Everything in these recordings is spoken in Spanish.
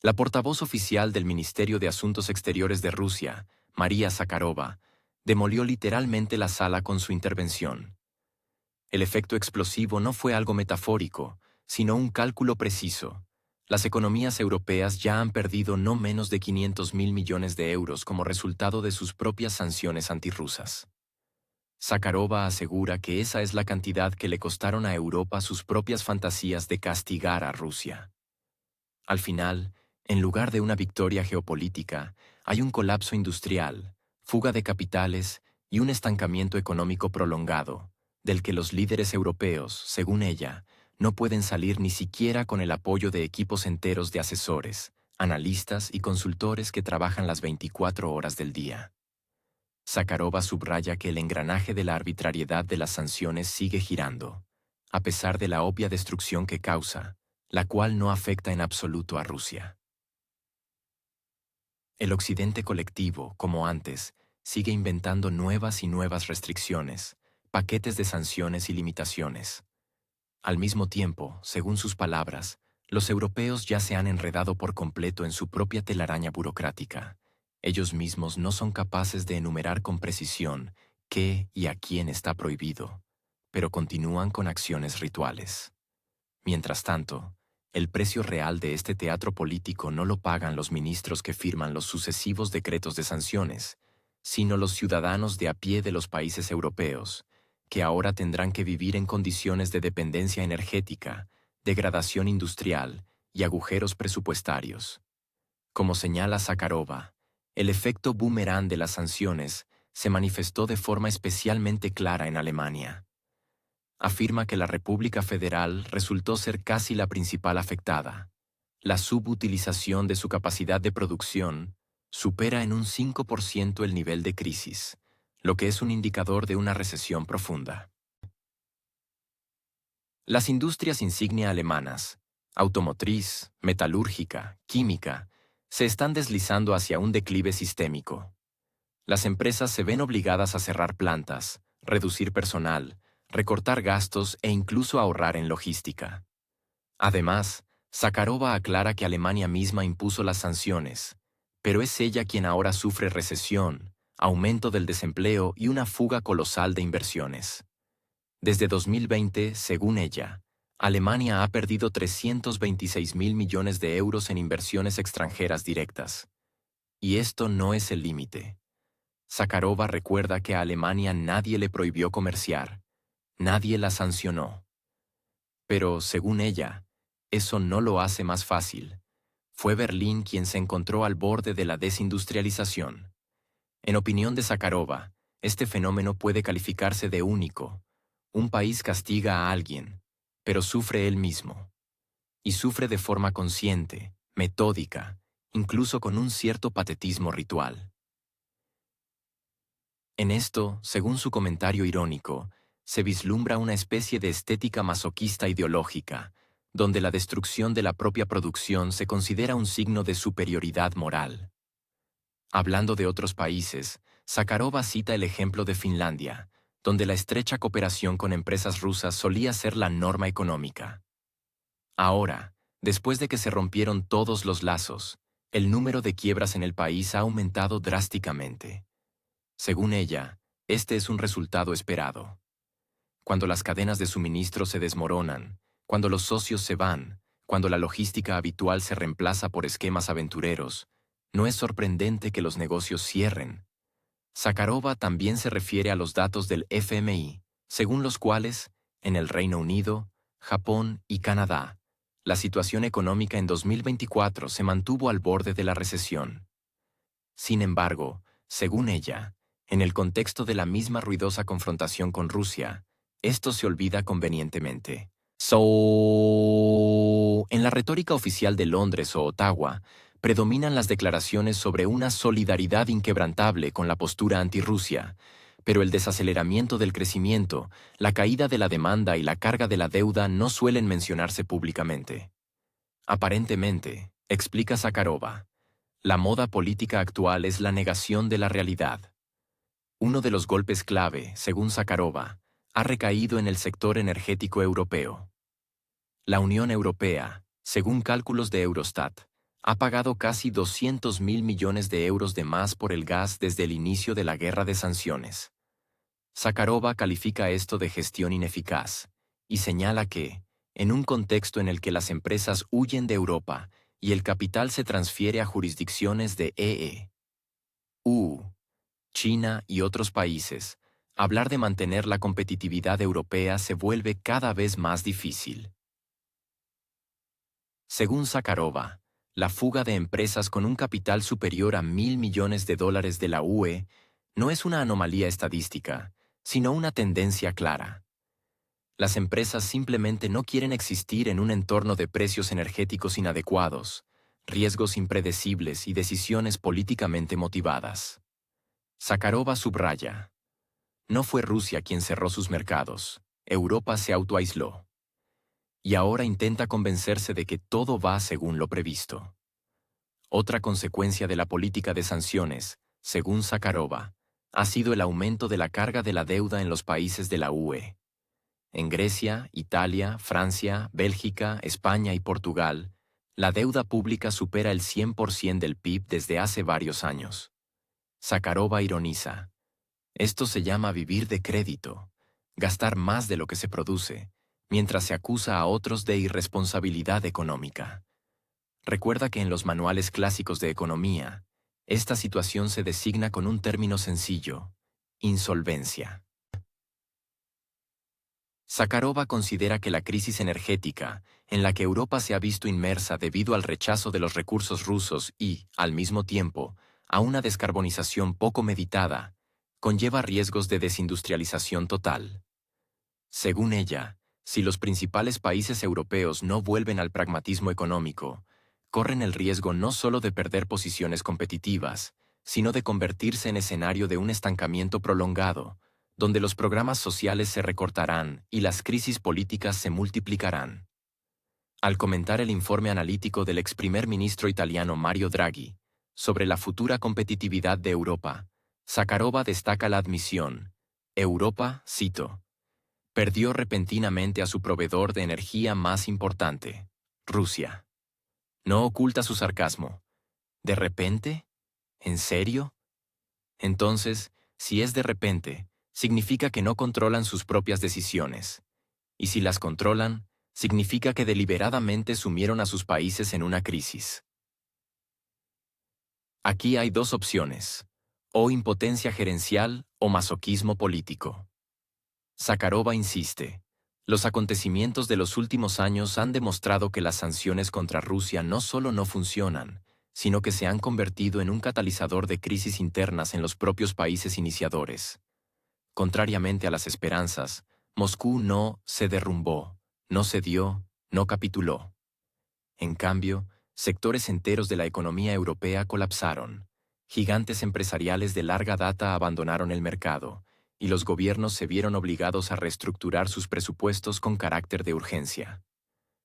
La portavoz oficial del Ministerio de Asuntos Exteriores de Rusia, María Zakharova, demolió literalmente la sala con su intervención. El efecto explosivo no fue algo metafórico, sino un cálculo preciso. Las economías europeas ya han perdido no menos de 500.000 millones de euros como resultado de sus propias sanciones antirrusas. Zakharova asegura que esa es la cantidad que le costaron a Europa sus propias fantasías de castigar a Rusia. Al final, en lugar de una victoria geopolítica, hay un colapso industrial, fuga de capitales y un estancamiento económico prolongado, del que los líderes europeos, según ella, no pueden salir ni siquiera con el apoyo de equipos enteros de asesores, analistas y consultores que trabajan las 24 horas del día. Zakharova subraya que el engranaje de la arbitrariedad de las sanciones sigue girando, a pesar de la obvia destrucción que causa, la cual no afecta en absoluto a Rusia. El occidente colectivo, como antes, sigue inventando nuevas y nuevas restricciones, paquetes de sanciones y limitaciones. Al mismo tiempo, según sus palabras, los europeos ya se han enredado por completo en su propia telaraña burocrática. Ellos mismos no son capaces de enumerar con precisión qué y a quién está prohibido, pero continúan con acciones rituales. Mientras tanto, el precio real de este teatro político no lo pagan los ministros que firman los sucesivos decretos de sanciones, sino los ciudadanos de a pie de los países europeos, que ahora tendrán que vivir en condiciones de dependencia energética, degradación industrial y agujeros presupuestarios. Como señala Zakharova, el efecto boomerang de las sanciones se manifestó de forma especialmente clara en Alemania. Afirma que la República Federal resultó ser casi la principal afectada. La subutilización de su capacidad de producción supera en un 5% el nivel de crisis, lo que es un indicador de una recesión profunda. Las industrias insignia alemanas, automotriz, metalúrgica, química, se están deslizando hacia un declive sistémico. Las empresas se ven obligadas a cerrar plantas, reducir personal, recortar gastos e incluso ahorrar en logística. Además, Zakharova aclara que Alemania misma impuso las sanciones, pero es ella quien ahora sufre recesión, aumento del desempleo y una fuga colosal de inversiones. Desde 2020, según ella, Alemania ha perdido 326.000 millones de euros en inversiones extranjeras directas. Y esto no es el límite. Zakharova recuerda que a Alemania nadie le prohibió comerciar, nadie la sancionó. Pero, según ella, eso no lo hace más fácil. Fue Berlín quien se encontró al borde de la desindustrialización. En opinión de Zakharova, este fenómeno puede calificarse de único. Un país castiga a alguien, pero sufre él mismo. Y sufre de forma consciente, metódica, incluso con un cierto patetismo ritual. En esto, según su comentario irónico, se vislumbra una especie de estética masoquista ideológica, donde la destrucción de la propia producción se considera un signo de superioridad moral. Hablando de otros países, Zakharova cita el ejemplo de Finlandia, donde la estrecha cooperación con empresas rusas solía ser la norma económica. Ahora, después de que se rompieron todos los lazos, el número de quiebras en el país ha aumentado drásticamente. Según ella, este es un resultado esperado. Cuando las cadenas de suministro se desmoronan, cuando los socios se van, cuando la logística habitual se reemplaza por esquemas aventureros, no es sorprendente que los negocios cierren. Zakharova también se refiere a los datos del FMI, según los cuales, en el Reino Unido, Japón y Canadá, la situación económica en 2024 se mantuvo al borde de la recesión. Sin embargo, según ella, en el contexto de la misma ruidosa confrontación con Rusia, esto se olvida convenientemente. En la retórica oficial de Londres o Ottawa, predominan las declaraciones sobre una solidaridad inquebrantable con la postura antirrusia, pero el desaceleramiento del crecimiento, la caída de la demanda y la carga de la deuda no suelen mencionarse públicamente. Aparentemente, explica Zakharova, la moda política actual es la negación de la realidad. Uno de los golpes clave, según Zakharova, ha recaído en el sector energético europeo. La Unión Europea, según cálculos de Eurostat, Ha pagado casi 200.000 millones de euros de más por el gas desde el inicio de la guerra de sanciones. Zakharova califica esto de gestión ineficaz y señala que, en un contexto en el que las empresas huyen de Europa y el capital se transfiere a jurisdicciones de EU, China y otros países, hablar de mantener la competitividad europea se vuelve cada vez más difícil. Según Zakharova, la fuga de empresas con un capital superior a 1.000 millones de dólares de la UE no es una anomalía estadística, sino una tendencia clara. Las empresas simplemente no quieren existir en un entorno de precios energéticos inadecuados, riesgos impredecibles y decisiones políticamente motivadas. Zakharova subraya: no fue Rusia quien cerró sus mercados, Europa se autoaisló. Y ahora intenta convencerse de que todo va según lo previsto. Otra consecuencia de la política de sanciones, según Zakharova, ha sido el aumento de la carga de la deuda en los países de la UE. En Grecia, Italia, Francia, Bélgica, España y Portugal, la deuda pública supera el 100% del PIB desde hace varios años. Zakharova ironiza: esto se llama vivir de crédito, gastar más de lo que se produce, mientras se acusa a otros de irresponsabilidad económica. Recuerda que en los manuales clásicos de economía, esta situación se designa con un término sencillo: insolvencia. Zakharova considera que la crisis energética, en la que Europa se ha visto inmersa debido al rechazo de los recursos rusos y, al mismo tiempo, a una descarbonización poco meditada, conlleva riesgos de desindustrialización total. Según ella, si los principales países europeos no vuelven al pragmatismo económico, corren el riesgo no solo de perder posiciones competitivas, sino de convertirse en escenario de un estancamiento prolongado, donde los programas sociales se recortarán y las crisis políticas se multiplicarán. Al comentar el informe analítico del ex primer ministro italiano Mario Draghi sobre la futura competitividad de Europa, Zakharova destaca la admisión: Europa, cito, perdió repentinamente a su proveedor de energía más importante, Rusia. No oculta su sarcasmo. ¿De repente? ¿En serio? Entonces, si es de repente, significa que no controlan sus propias decisiones. Y si las controlan, significa que deliberadamente sumieron a sus países en una crisis. Aquí hay dos opciones: o impotencia gerencial o masoquismo político. Zakharova insiste: los acontecimientos de los últimos años han demostrado que las sanciones contra Rusia no solo no funcionan, sino que se han convertido en un catalizador de crisis internas en los propios países iniciadores. Contrariamente a las esperanzas, Moscú no se derrumbó, no cedió, no capituló. En cambio, sectores enteros de la economía europea colapsaron. Gigantes empresariales de larga data abandonaron el mercado, y los gobiernos se vieron obligados a reestructurar sus presupuestos con carácter de urgencia.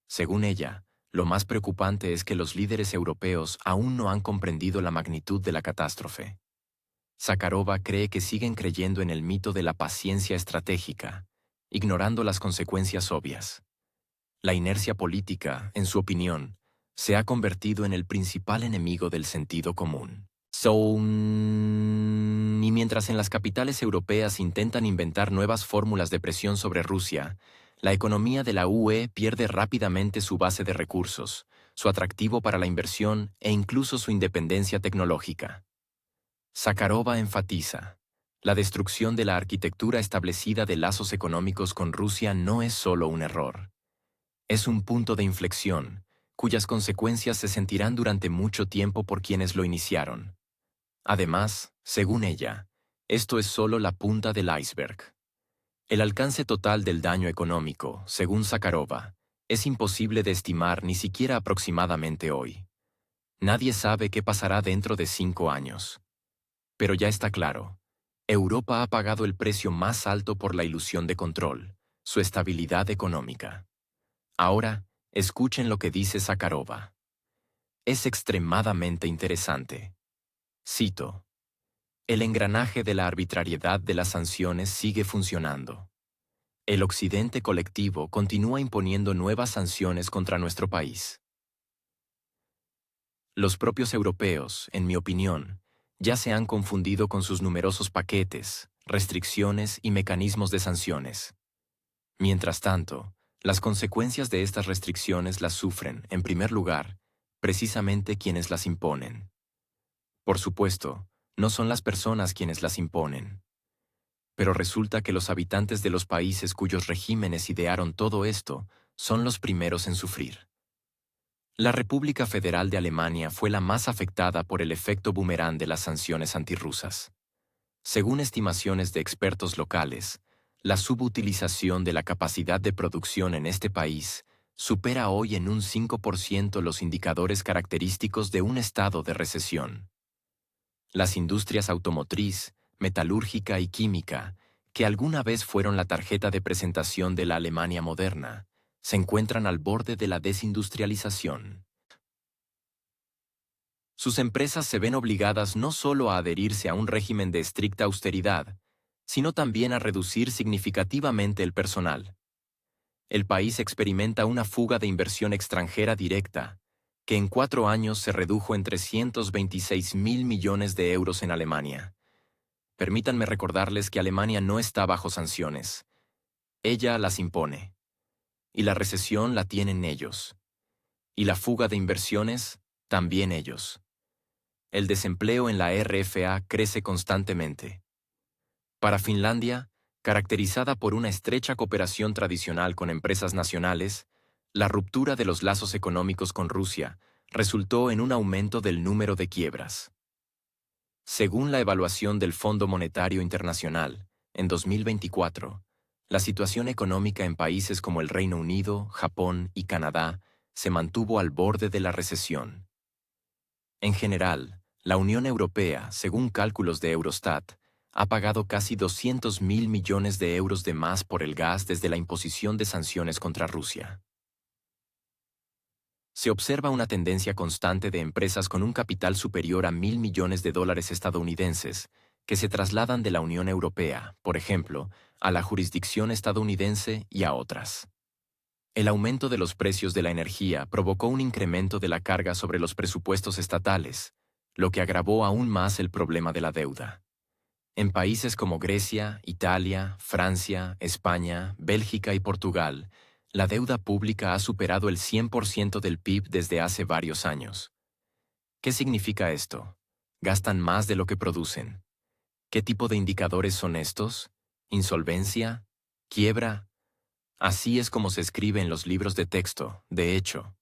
Según ella, lo más preocupante es que los líderes europeos aún no han comprendido la magnitud de la catástrofe. Zakharova cree que siguen creyendo en el mito de la paciencia estratégica, ignorando las consecuencias obvias. La inercia política, en su opinión, se ha convertido en el principal enemigo del sentido común. Y mientras en las capitales europeas intentan inventar nuevas fórmulas de presión sobre Rusia, la economía de la UE pierde rápidamente su base de recursos, su atractivo para la inversión e incluso su independencia tecnológica. Zakharova enfatiza: la destrucción de la arquitectura establecida de lazos económicos con Rusia no es solo un error. Es un punto de inflexión, cuyas consecuencias se sentirán durante mucho tiempo por quienes lo iniciaron. Además, según ella, esto es solo la punta del iceberg. El alcance total del daño económico, según Zakharova, es imposible de estimar ni siquiera aproximadamente hoy. Nadie sabe qué pasará dentro de 5 años. Pero ya está claro: Europa ha pagado el precio más alto por la ilusión de control, su estabilidad económica. Ahora, escuchen lo que dice Zakharova. Es extremadamente interesante. Cito: el engranaje de la arbitrariedad de las sanciones sigue funcionando. El occidente colectivo continúa imponiendo nuevas sanciones contra nuestro país. Los propios europeos, en mi opinión, ya se han confundido con sus numerosos paquetes, restricciones y mecanismos de sanciones. Mientras tanto, las consecuencias de estas restricciones las sufren, en primer lugar, precisamente quienes las imponen. Por supuesto, no son las personas quienes las imponen. Pero resulta que los habitantes de los países cuyos regímenes idearon todo esto son los primeros en sufrir. La República Federal de Alemania fue la más afectada por el efecto boomerang de las sanciones antirrusas. Según estimaciones de expertos locales, la subutilización de la capacidad de producción en este país supera hoy en un 5% los indicadores característicos de un estado de recesión. Las industrias automotriz, metalúrgica y química, que alguna vez fueron la tarjeta de presentación de la Alemania moderna, se encuentran al borde de la desindustrialización. Sus empresas se ven obligadas no solo a adherirse a un régimen de estricta austeridad, sino también a reducir significativamente el personal. El país experimenta una fuga de inversión extranjera directa, que en 4 años se redujo en 326.000 millones de euros en Alemania. Permítanme recordarles que Alemania no está bajo sanciones. Ella las impone. Y la recesión la tienen ellos. Y la fuga de inversiones, también ellos. El desempleo en la RFA crece constantemente. Para Finlandia, caracterizada por una estrecha cooperación tradicional con empresas nacionales, la ruptura de los lazos económicos con Rusia resultó en un aumento del número de quiebras. Según la evaluación del Fondo Monetario Internacional, en 2024, la situación económica en países como el Reino Unido, Japón y Canadá se mantuvo al borde de la recesión. En general, la Unión Europea, según cálculos de Eurostat, ha pagado casi 200.000 millones de euros de más por el gas desde la imposición de sanciones contra Rusia. Se observa una tendencia constante de empresas con un capital superior a 1.000 millones de dólares estadounidenses que se trasladan de la Unión Europea, por ejemplo, a la jurisdicción estadounidense y a otras. El aumento de los precios de la energía provocó un incremento de la carga sobre los presupuestos estatales, lo que agravó aún más el problema de la deuda. En países como Grecia, Italia, Francia, España, Bélgica y Portugal, la deuda pública ha superado el 100% del PIB desde hace varios años. ¿Qué significa esto? ¿Gastan más de lo que producen? ¿Qué tipo de indicadores son estos? ¿Insolvencia? ¿Quiebra? Así es como se escribe en los libros de texto, de hecho.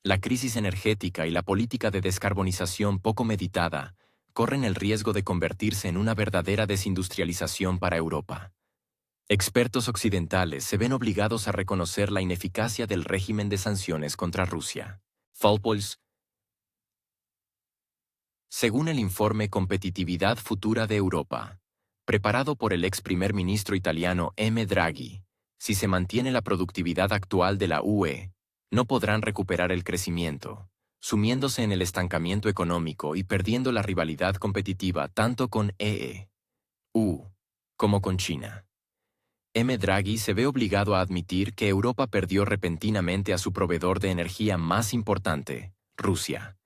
La crisis energética y la política de descarbonización poco meditada corren el riesgo de convertirse en una verdadera desindustrialización para Europa. Expertos occidentales se ven obligados a reconocer la ineficacia del régimen de sanciones contra Rusia. Falpols. Según el informe Competitividad Futura de Europa, preparado por el ex primer ministro italiano M. Draghi, si se mantiene la productividad actual de la UE, no podrán recuperar el crecimiento, sumiéndose en el estancamiento económico y perdiendo la rivalidad competitiva tanto con EU como con China. M. Draghi se ve obligado a admitir que Europa perdió repentinamente a su proveedor de energía más importante, Rusia.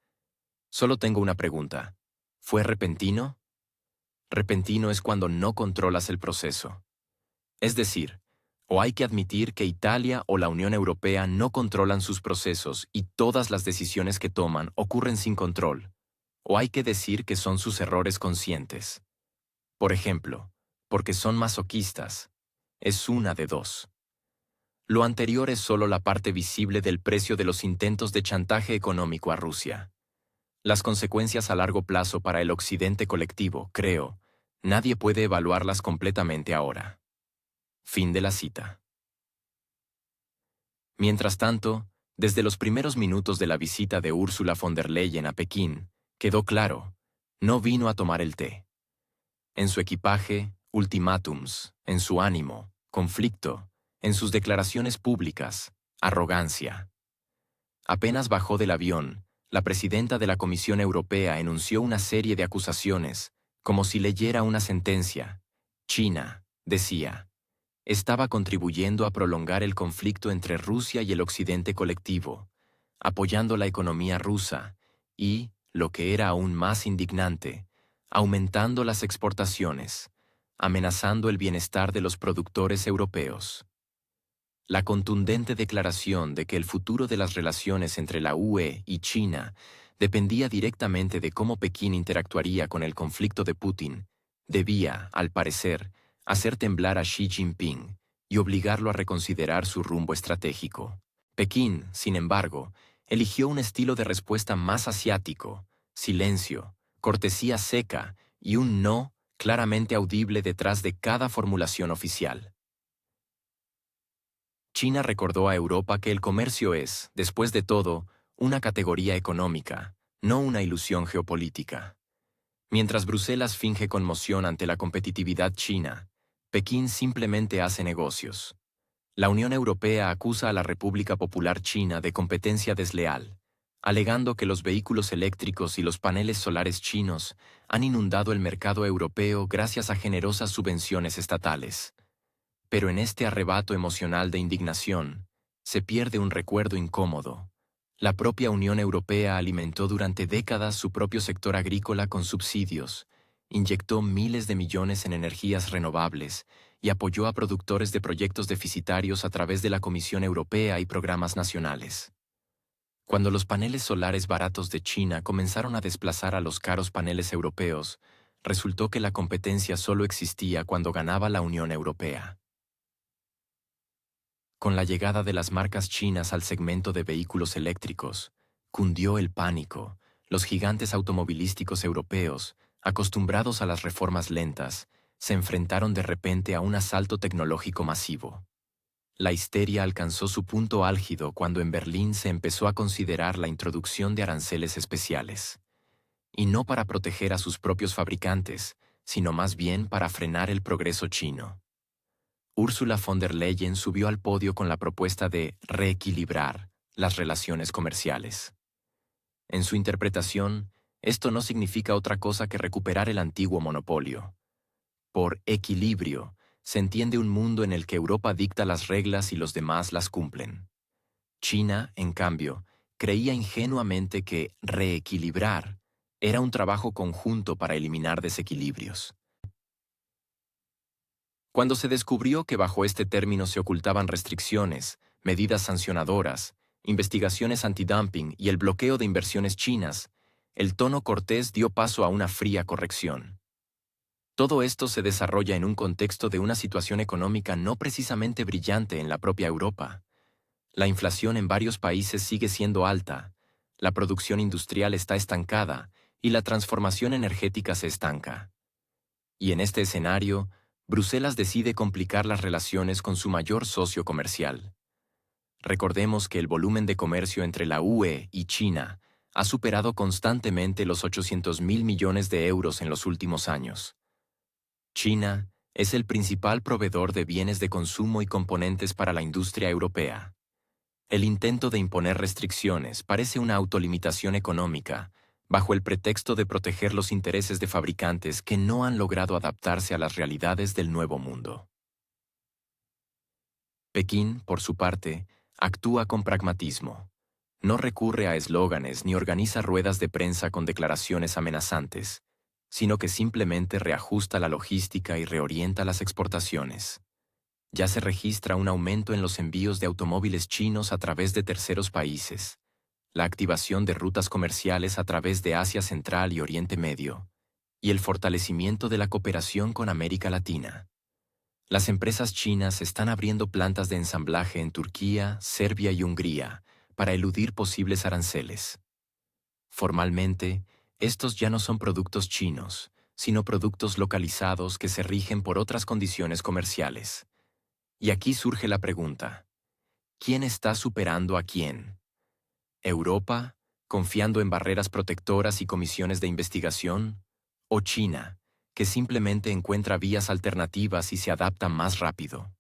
Solo tengo una pregunta. ¿Fue repentino? Repentino es cuando no controlas el proceso. Es decir, o hay que admitir que Italia o la Unión Europea no controlan sus procesos y todas las decisiones que toman ocurren sin control, o hay que decir que son sus errores conscientes. Por ejemplo, porque son masoquistas. Es una de dos. Lo anterior es solo la parte visible del precio de los intentos de chantaje económico a Rusia. Las consecuencias a largo plazo para el occidente colectivo, creo, nadie puede evaluarlas completamente ahora. Fin de la cita. Mientras tanto, desde los primeros minutos de la visita de Ursula von der Leyen a Pekín, quedó claro, no vino a tomar el té. En su equipaje, ultimátums, en su ánimo, conflicto, en sus declaraciones públicas, arrogancia. Apenas bajó del avión, la presidenta de la Comisión Europea enunció una serie de acusaciones, como si leyera una sentencia. China, decía, estaba contribuyendo a prolongar el conflicto entre Rusia y el occidente colectivo, apoyando la economía rusa y, lo que era aún más indignante, aumentando las exportaciones, amenazando el bienestar de los productores europeos. La contundente declaración de que el futuro de las relaciones entre la UE y China dependía directamente de cómo Pekín interactuaría con el conflicto de Putin, debía, al parecer, hacer temblar a Xi Jinping y obligarlo a reconsiderar su rumbo estratégico. Pekín, sin embargo, eligió un estilo de respuesta más asiático: silencio, cortesía seca y un no claramente audible detrás de cada formulación oficial. China recordó a Europa que el comercio es, después de todo, una categoría económica, no una ilusión geopolítica. Mientras Bruselas finge conmoción ante la competitividad china, Pekín simplemente hace negocios. La Unión Europea acusa a la República Popular China de competencia desleal, alegando que los vehículos eléctricos y los paneles solares chinos han inundado el mercado europeo gracias a generosas subvenciones estatales. Pero en este arrebato emocional de indignación, se pierde un recuerdo incómodo. La propia Unión Europea alimentó durante décadas su propio sector agrícola con subsidios, inyectó miles de millones en energías renovables y apoyó a productores de proyectos deficitarios a través de la Comisión Europea y programas nacionales. Cuando los paneles solares baratos de China comenzaron a desplazar a los caros paneles europeos, resultó que la competencia solo existía cuando ganaba la Unión Europea. Con la llegada de las marcas chinas al segmento de vehículos eléctricos, cundió el pánico. Los gigantes automovilísticos europeos, acostumbrados a las reformas lentas, se enfrentaron de repente a un asalto tecnológico masivo. La histeria alcanzó su punto álgido cuando en Berlín se empezó a considerar la introducción de aranceles especiales. Y no para proteger a sus propios fabricantes, sino más bien para frenar el progreso chino. Ursula von der Leyen subió al podio con la propuesta de reequilibrar las relaciones comerciales. En su interpretación, esto no significa otra cosa que recuperar el antiguo monopolio. Por equilibrio, se entiende un mundo en el que Europa dicta las reglas y los demás las cumplen. China, en cambio, creía ingenuamente que reequilibrar era un trabajo conjunto para eliminar desequilibrios. Cuando se descubrió que bajo este término se ocultaban restricciones, medidas sancionadoras, investigaciones antidumping y el bloqueo de inversiones chinas, el tono cortés dio paso a una fría corrección. Todo esto se desarrolla en un contexto de una situación económica no precisamente brillante en la propia Europa. La inflación en varios países sigue siendo alta, la producción industrial está estancada y la transformación energética se estanca. Y en este escenario, Bruselas decide complicar las relaciones con su mayor socio comercial. Recordemos que el volumen de comercio entre la UE y China ha superado constantemente los 800.000 millones de euros en los últimos años. China es el principal proveedor de bienes de consumo y componentes para la industria europea. El intento de imponer restricciones parece una autolimitación económica, bajo el pretexto de proteger los intereses de fabricantes que no han logrado adaptarse a las realidades del nuevo mundo. Pekín, por su parte, actúa con pragmatismo. No recurre a eslóganes ni organiza ruedas de prensa con declaraciones amenazantes, sino que simplemente reajusta la logística y reorienta las exportaciones. Ya se registra un aumento en los envíos de automóviles chinos a través de terceros países, la activación de rutas comerciales a través de Asia Central y Oriente Medio, y el fortalecimiento de la cooperación con América Latina. Las empresas chinas están abriendo plantas de ensamblaje en Turquía, Serbia y Hungría para eludir posibles aranceles. Formalmente, estos ya no son productos chinos, sino productos localizados que se rigen por otras condiciones comerciales. Y aquí surge la pregunta: ¿quién está superando a quién? ¿Europa, confiando en barreras protectoras y comisiones de investigación? ¿O China, que simplemente encuentra vías alternativas y se adapta más rápido?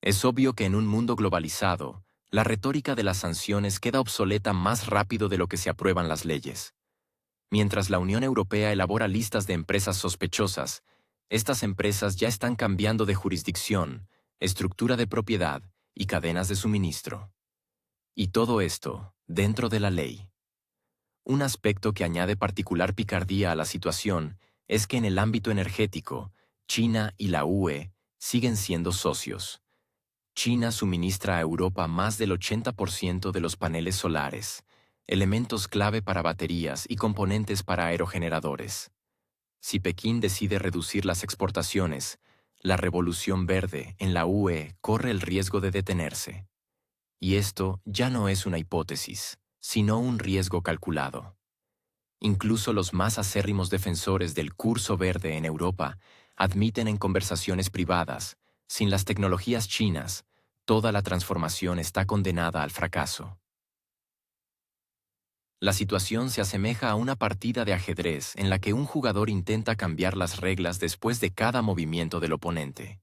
Es obvio que en un mundo globalizado, la retórica de las sanciones queda obsoleta más rápido de lo que se aprueban las leyes. Mientras la Unión Europea elabora listas de empresas sospechosas, estas empresas ya están cambiando de jurisdicción, estructura de propiedad y cadenas de suministro. Y todo esto dentro de la ley. Un aspecto que añade particular picardía a la situación es que en el ámbito energético, China y la UE siguen siendo socios. China suministra a Europa más del 80% de los paneles solares, elementos clave para baterías y componentes para aerogeneradores. Si Pekín decide reducir las exportaciones, la revolución verde en la UE corre el riesgo de detenerse. Y esto ya no es una hipótesis, sino un riesgo calculado. Incluso los más acérrimos defensores del curso verde en Europa admiten en conversaciones privadas, sin las tecnologías chinas, toda la transformación está condenada al fracaso. La situación se asemeja a una partida de ajedrez en la que un jugador intenta cambiar las reglas después de cada movimiento del oponente.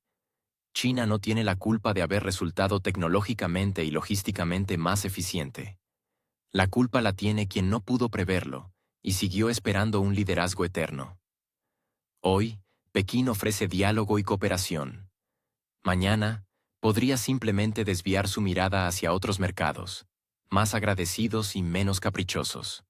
China no tiene la culpa de haber resultado tecnológicamente y logísticamente más eficiente. La culpa la tiene quien no pudo preverlo y siguió esperando un liderazgo eterno. Hoy, Pekín ofrece diálogo y cooperación. Mañana, podría simplemente desviar su mirada hacia otros mercados, más agradecidos y menos caprichosos.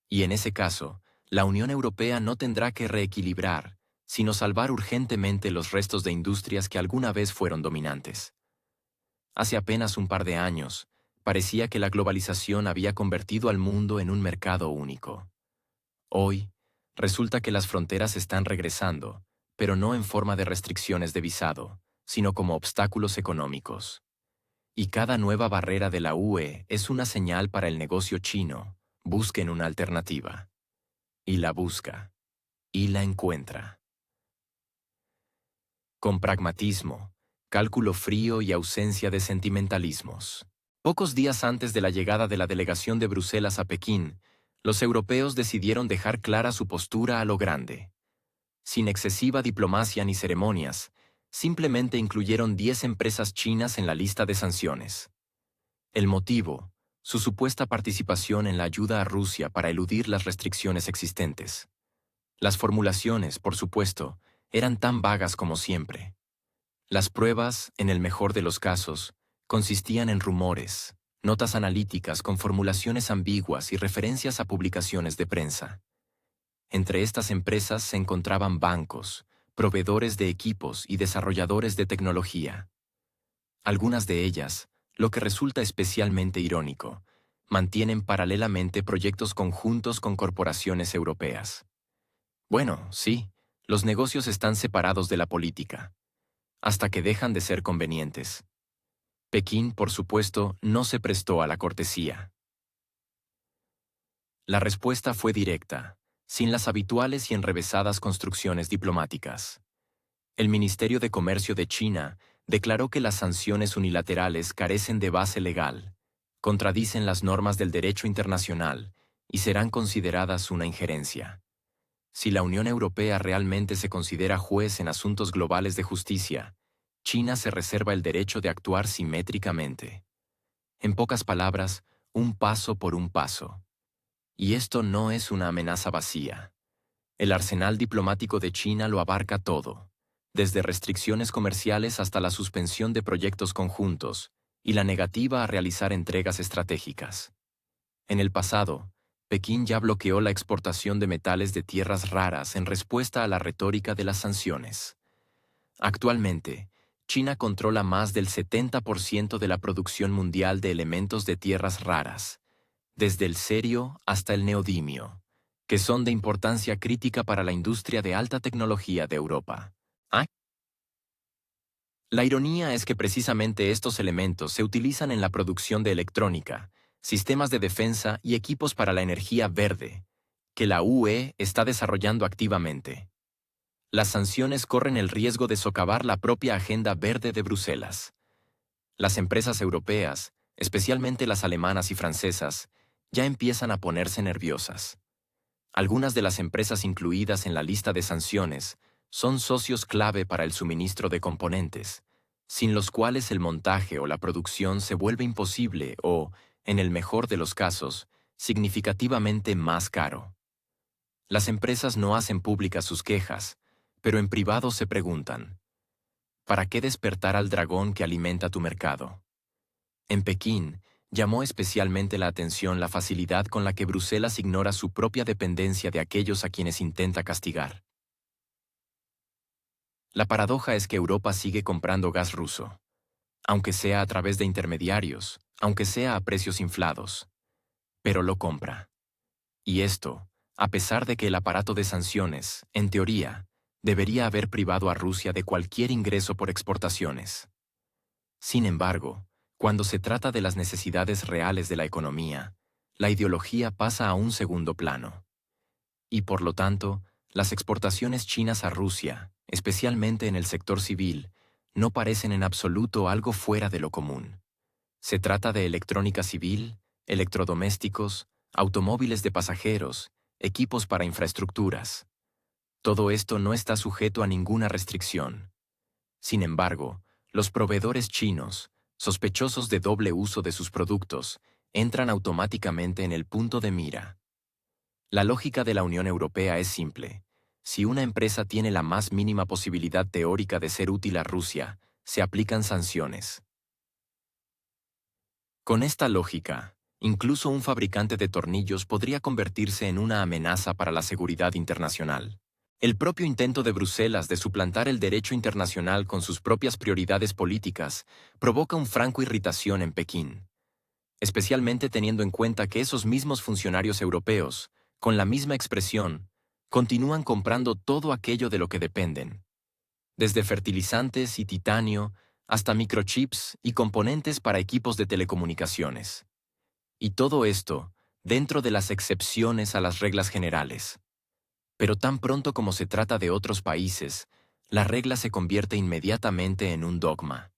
Y en ese caso, la Unión Europea no tendrá que reequilibrar, sino salvar urgentemente los restos de industrias que alguna vez fueron dominantes. Hace apenas un par de años, parecía que la globalización había convertido al mundo en un mercado único. Hoy, resulta que las fronteras están regresando, pero no en forma de restricciones de visado, sino como obstáculos económicos. Y cada nueva barrera de la UE es una señal para el negocio chino: busquen una alternativa. Y la busca. Y la encuentra. Con pragmatismo, cálculo frío y ausencia de sentimentalismos. Pocos días antes de la llegada de la delegación de Bruselas a Pekín, los europeos decidieron dejar clara su postura a lo grande. Sin excesiva diplomacia ni ceremonias, simplemente incluyeron 10 empresas chinas en la lista de sanciones. El motivo: su supuesta participación en la ayuda a Rusia para eludir las restricciones existentes. Las formulaciones, por supuesto, eran tan vagas como siempre. Las pruebas, en el mejor de los casos, consistían en rumores, notas analíticas con formulaciones ambiguas y referencias a publicaciones de prensa. Entre estas empresas se encontraban bancos, proveedores de equipos y desarrolladores de tecnología. Algunas de ellas, lo que resulta especialmente irónico, mantienen paralelamente proyectos conjuntos con corporaciones europeas. Bueno, sí, los negocios están separados de la política, hasta que dejan de ser convenientes. Pekín, por supuesto, no se prestó a la cortesía. La respuesta fue directa, sin las habituales y enrevesadas construcciones diplomáticas. El Ministerio de Comercio de China declaró que las sanciones unilaterales carecen de base legal, contradicen las normas del derecho internacional y serán consideradas una injerencia. Si la Unión Europea realmente se considera juez en asuntos globales de justicia, China se reserva el derecho de actuar simétricamente. En pocas palabras, un paso por un paso. Y esto no es una amenaza vacía. El arsenal diplomático de China lo abarca todo, desde restricciones comerciales hasta la suspensión de proyectos conjuntos y la negativa a realizar entregas estratégicas. En el pasado, Pekín ya bloqueó la exportación de metales de tierras raras en respuesta a la retórica de las sanciones. Actualmente, China controla más del 70% de la producción mundial de elementos de tierras raras, desde el cerio hasta el neodimio, que son de importancia crítica para la industria de alta tecnología de Europa. ¿Ah? La ironía es que precisamente estos elementos se utilizan en la producción de electrónica, sistemas de defensa y equipos para la energía verde, que la UE está desarrollando activamente. Las sanciones corren el riesgo de socavar la propia agenda verde de Bruselas. Las empresas europeas, especialmente las alemanas y francesas, ya empiezan a ponerse nerviosas. Algunas de las empresas incluidas en la lista de sanciones son socios clave para el suministro de componentes, sin los cuales el montaje o la producción se vuelve imposible o, en el mejor de los casos, significativamente más caro. Las empresas no hacen públicas sus quejas, pero en privado se preguntan: ¿para qué despertar al dragón que alimenta tu mercado? En Pekín, Llamó especialmente la atención la facilidad con la que Bruselas ignora su propia dependencia de aquellos a quienes intenta castigar. La paradoja es que Europa sigue comprando gas ruso, aunque sea a través de intermediarios, aunque sea a precios inflados, pero lo compra. Y esto, a pesar de que el aparato de sanciones, en teoría, debería haber privado a Rusia de cualquier ingreso por exportaciones. Sin embargo, cuando se trata de las necesidades reales de la economía, la ideología pasa a un segundo plano. Y por lo tanto, las exportaciones chinas a Rusia, especialmente en el sector civil, no parecen en absoluto algo fuera de lo común. Se trata de electrónica civil, electrodomésticos, automóviles de pasajeros, equipos para infraestructuras. Todo esto no está sujeto a ninguna restricción. Sin embargo, los proveedores chinos, sospechosos de doble uso de sus productos, entran automáticamente en el punto de mira. La lógica de la Unión Europea es simple. Si una empresa tiene la más mínima posibilidad teórica de ser útil a Rusia, se aplican sanciones. Con esta lógica, incluso un fabricante de tornillos podría convertirse en una amenaza para la seguridad internacional. El propio intento de Bruselas de suplantar el derecho internacional con sus propias prioridades políticas provoca un franco irritación en Pekín, especialmente teniendo en cuenta que esos mismos funcionarios europeos, con la misma expresión, continúan comprando todo aquello de lo que dependen, desde fertilizantes y titanio hasta microchips y componentes para equipos de telecomunicaciones. Y todo esto dentro de las excepciones a las reglas generales. Pero tan pronto como se trata de otros países, la regla se convierte inmediatamente en un dogma.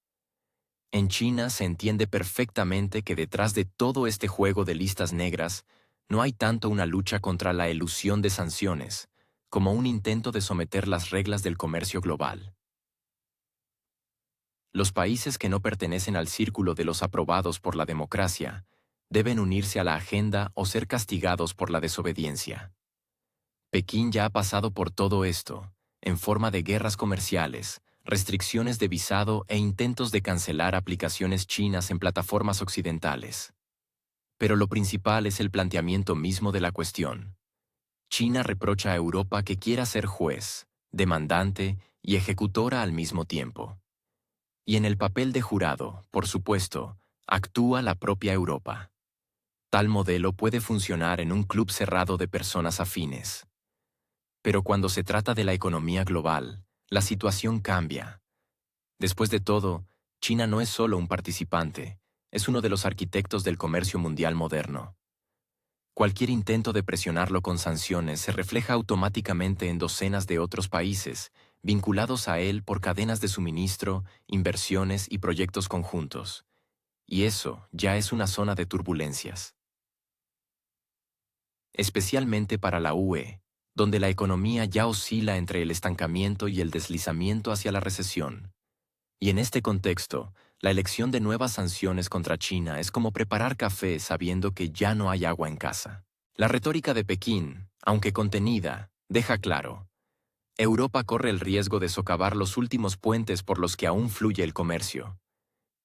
En China se entiende perfectamente que detrás de todo este juego de listas negras no hay tanto una lucha contra la elusión de sanciones, como un intento de someter las reglas del comercio global. Los países que no pertenecen al círculo de los aprobados por la democracia deben unirse a la agenda o ser castigados por la desobediencia. Pekín ya ha pasado por todo esto, en forma de guerras comerciales, restricciones de visado e intentos de cancelar aplicaciones chinas en plataformas occidentales. Pero lo principal es el planteamiento mismo de la cuestión. China reprocha a Europa que quiera ser juez, demandante y ejecutora al mismo tiempo. Y en el papel de jurado, por supuesto, actúa la propia Europa. Tal modelo puede funcionar en un club cerrado de personas afines. Pero cuando se trata de la economía global, la situación cambia. Después de todo, China no es solo un participante, es uno de los arquitectos del comercio mundial moderno. Cualquier intento de presionarlo con sanciones se refleja automáticamente en docenas de otros países, vinculados a él por cadenas de suministro, inversiones y proyectos conjuntos. Y eso ya es una zona de turbulencias. Especialmente para la UE, donde la economía ya oscila entre el estancamiento y el deslizamiento hacia la recesión. Y en este contexto, la elección de nuevas sanciones contra China es como preparar café sabiendo que ya no hay agua en casa. La retórica de Pekín, aunque contenida, deja claro: Europa corre el riesgo de socavar los últimos puentes por los que aún fluye el comercio.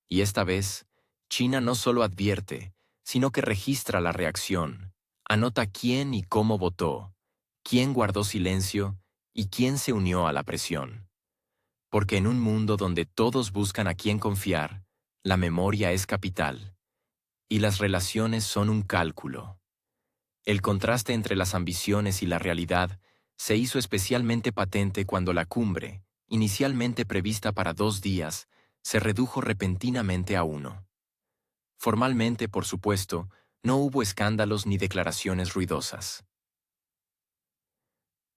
Y esta vez, China no solo advierte, sino que registra la reacción, anota quién y cómo votó, quién guardó silencio y quién se unió a la presión. Porque en un mundo donde todos buscan a quién confiar, la memoria es capital, y las relaciones son un cálculo. El contraste entre las ambiciones y la realidad se hizo especialmente patente cuando la cumbre, inicialmente prevista para 2 días, se redujo repentinamente a 1. Formalmente, por supuesto, no hubo escándalos ni declaraciones ruidosas.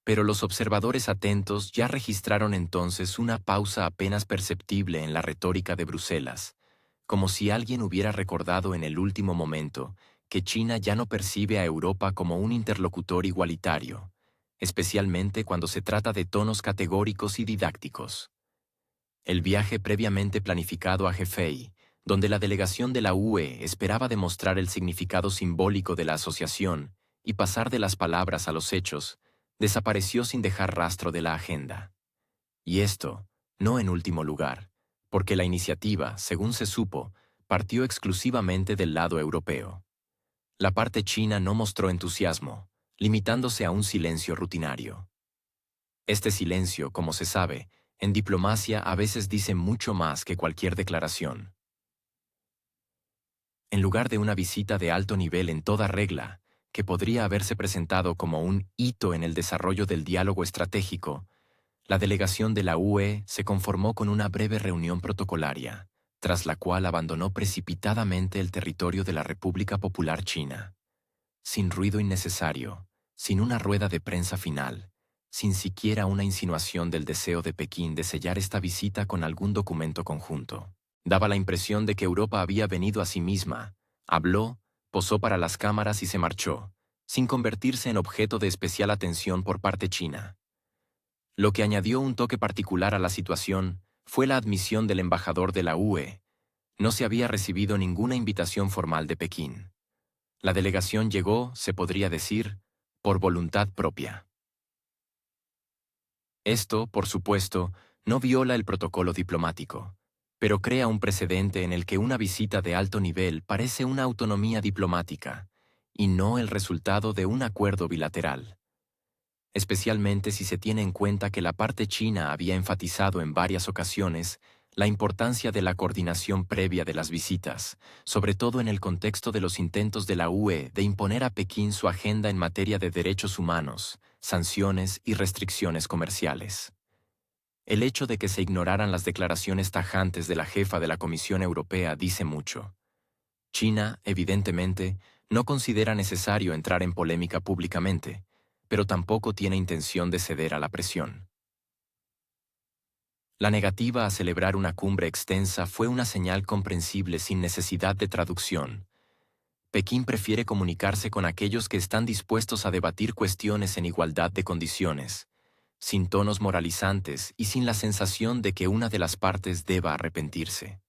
Pero los observadores atentos ya registraron entonces una pausa apenas perceptible en la retórica de Bruselas, como si alguien hubiera recordado en el último momento que China ya no percibe a Europa como un interlocutor igualitario, especialmente cuando se trata de tonos categóricos y didácticos. El viaje previamente planificado a Hefei, donde la delegación de la UE esperaba demostrar el significado simbólico de la asociación y pasar de las palabras a los hechos, desapareció sin dejar rastro de la agenda. Y esto, no en último lugar, porque la iniciativa, según se supo, partió exclusivamente del lado europeo. La parte china no mostró entusiasmo, limitándose a un silencio rutinario. Este silencio, como se sabe, en diplomacia a veces dice mucho más que cualquier declaración. En lugar de una visita de alto nivel en toda regla, que podría haberse presentado como un hito en el desarrollo del diálogo estratégico, la delegación de la UE se conformó con una breve reunión protocolaria, tras la cual abandonó precipitadamente el territorio de la República Popular China. Sin ruido innecesario, sin una rueda de prensa final, sin siquiera una insinuación del deseo de Pekín de sellar esta visita con algún documento conjunto. Daba la impresión de que Europa había venido a sí misma, habló, posó para las cámaras y se marchó, sin convertirse en objeto de especial atención por parte china. Lo que añadió un toque particular a la situación fue la admisión del embajador de la UE. No se había recibido ninguna invitación formal de Pekín. La delegación llegó, se podría decir, por voluntad propia. Esto, por supuesto, no viola el protocolo diplomático, pero crea un precedente en el que una visita de alto nivel parece una autonomía diplomática, y no el resultado de un acuerdo bilateral. Especialmente si se tiene en cuenta que la parte china había enfatizado en varias ocasiones la importancia de la coordinación previa de las visitas, sobre todo en el contexto de los intentos de la UE de imponer a Pekín su agenda en materia de derechos humanos, sanciones y restricciones comerciales. El hecho de que se ignoraran las declaraciones tajantes de la jefa de la Comisión Europea dice mucho. China, evidentemente, no considera necesario entrar en polémica públicamente, pero tampoco tiene intención de ceder a la presión. La negativa a celebrar una cumbre extensa fue una señal comprensible sin necesidad de traducción. Pekín prefiere comunicarse con aquellos que están dispuestos a debatir cuestiones en igualdad de condiciones, sin tonos moralizantes y sin la sensación de que una de las partes deba arrepentirse.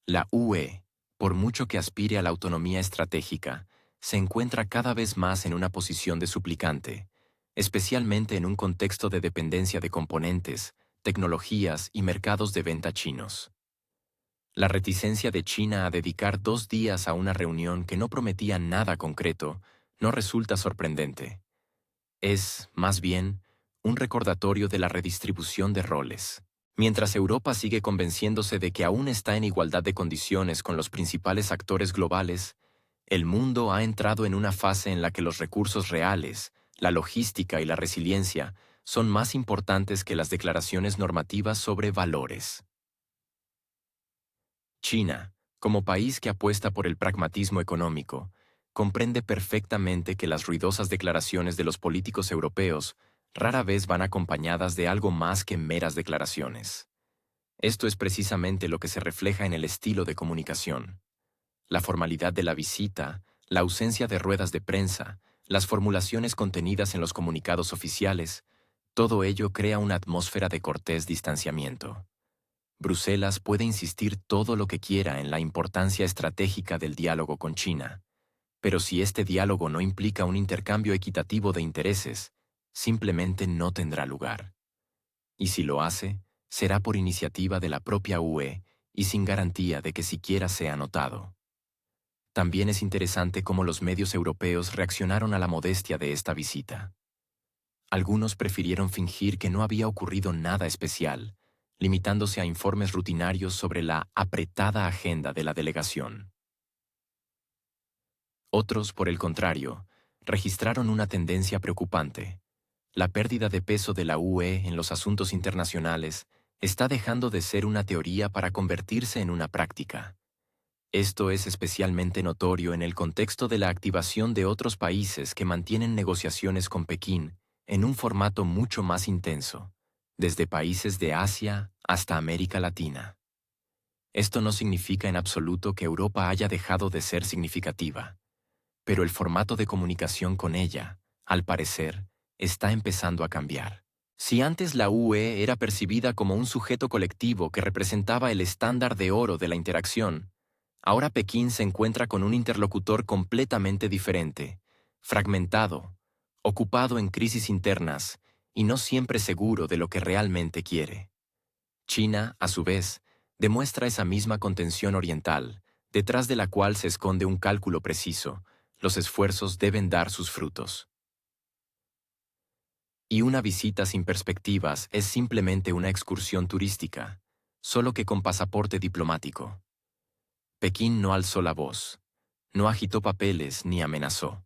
La UE, por mucho que aspire a la autonomía estratégica, se encuentra cada vez más en una posición de suplicante, especialmente en un contexto de dependencia de componentes, tecnologías y mercados de venta chinos. La reticencia de China a dedicar 2 días a una reunión que no prometía nada concreto no resulta sorprendente. Es, más bien, un recordatorio de la redistribución de roles. Mientras Europa sigue convenciéndose de que aún está en igualdad de condiciones con los principales actores globales, el mundo ha entrado en una fase en la que los recursos reales, la logística y la resiliencia son más importantes que las declaraciones normativas sobre valores. China, como país que apuesta por el pragmatismo económico, comprende perfectamente que las ruidosas declaraciones de los políticos europeos rara vez van acompañadas de algo más que meras declaraciones. Esto es precisamente lo que se refleja en el estilo de comunicación. La formalidad de la visita, la ausencia de ruedas de prensa, las formulaciones contenidas en los comunicados oficiales, todo ello crea una atmósfera de cortés distanciamiento. Bruselas puede insistir todo lo que quiera en la importancia estratégica del diálogo con China, pero si este diálogo no implica un intercambio equitativo de intereses, simplemente no tendrá lugar. Y si lo hace, será por iniciativa de la propia UE y sin garantía de que siquiera sea notado. También es interesante cómo los medios europeos reaccionaron a la modestia de esta visita. Algunos prefirieron fingir que no había ocurrido nada especial, limitándose a informes rutinarios sobre la apretada agenda de la delegación. Otros, por el contrario, registraron una tendencia preocupante. La pérdida de peso de la UE en los asuntos internacionales está dejando de ser una teoría para convertirse en una práctica. Esto es especialmente notorio en el contexto de la activación de otros países que mantienen negociaciones con Pekín en un formato mucho más intenso, desde países de Asia hasta América Latina. Esto no significa en absoluto que Europa haya dejado de ser significativa, pero el formato de comunicación con ella, al parecer, está empezando a cambiar. Si antes la UE era percibida como un sujeto colectivo que representaba el estándar de oro de la interacción, ahora Pekín se encuentra con un interlocutor completamente diferente, fragmentado, ocupado en crisis internas y no siempre seguro de lo que realmente quiere. China, a su vez, demuestra esa misma contención oriental, detrás de la cual se esconde un cálculo preciso. Los esfuerzos deben dar sus frutos. Y una visita sin perspectivas es simplemente una excursión turística, solo que con pasaporte diplomático. Pekín no alzó la voz, no agitó papeles ni amenazó.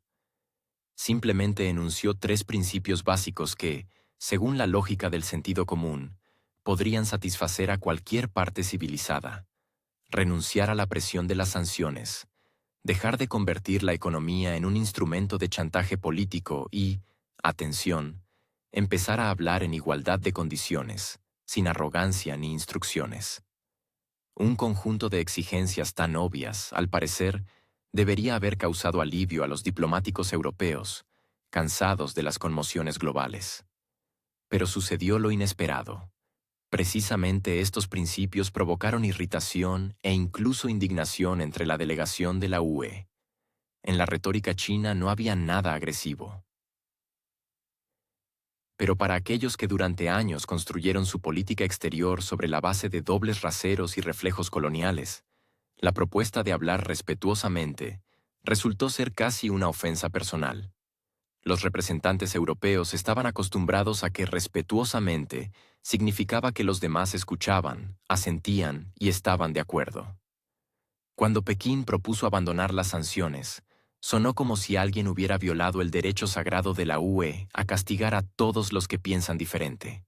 Simplemente enunció 3 principios básicos que, según la lógica del sentido común, podrían satisfacer a cualquier parte civilizada. Renunciar a la presión de las sanciones, dejar de convertir la economía en un instrumento de chantaje político y, atención, empezar a hablar en igualdad de condiciones, sin arrogancia ni instrucciones. Un conjunto de exigencias tan obvias, al parecer, debería haber causado alivio a los diplomáticos europeos, cansados de las conmociones globales. Pero sucedió lo inesperado. Precisamente estos principios provocaron irritación e incluso indignación entre la delegación de la UE. En la retórica china no había nada agresivo. Pero para aquellos que durante años construyeron su política exterior sobre la base de dobles raseros y reflejos coloniales, la propuesta de hablar respetuosamente resultó ser casi una ofensa personal. Los representantes europeos estaban acostumbrados a que respetuosamente significaba que los demás escuchaban, asentían y estaban de acuerdo. Cuando Pekín propuso abandonar las sanciones, sonó como si alguien hubiera violado el derecho sagrado de la UE a castigar a todos los que piensan diferente.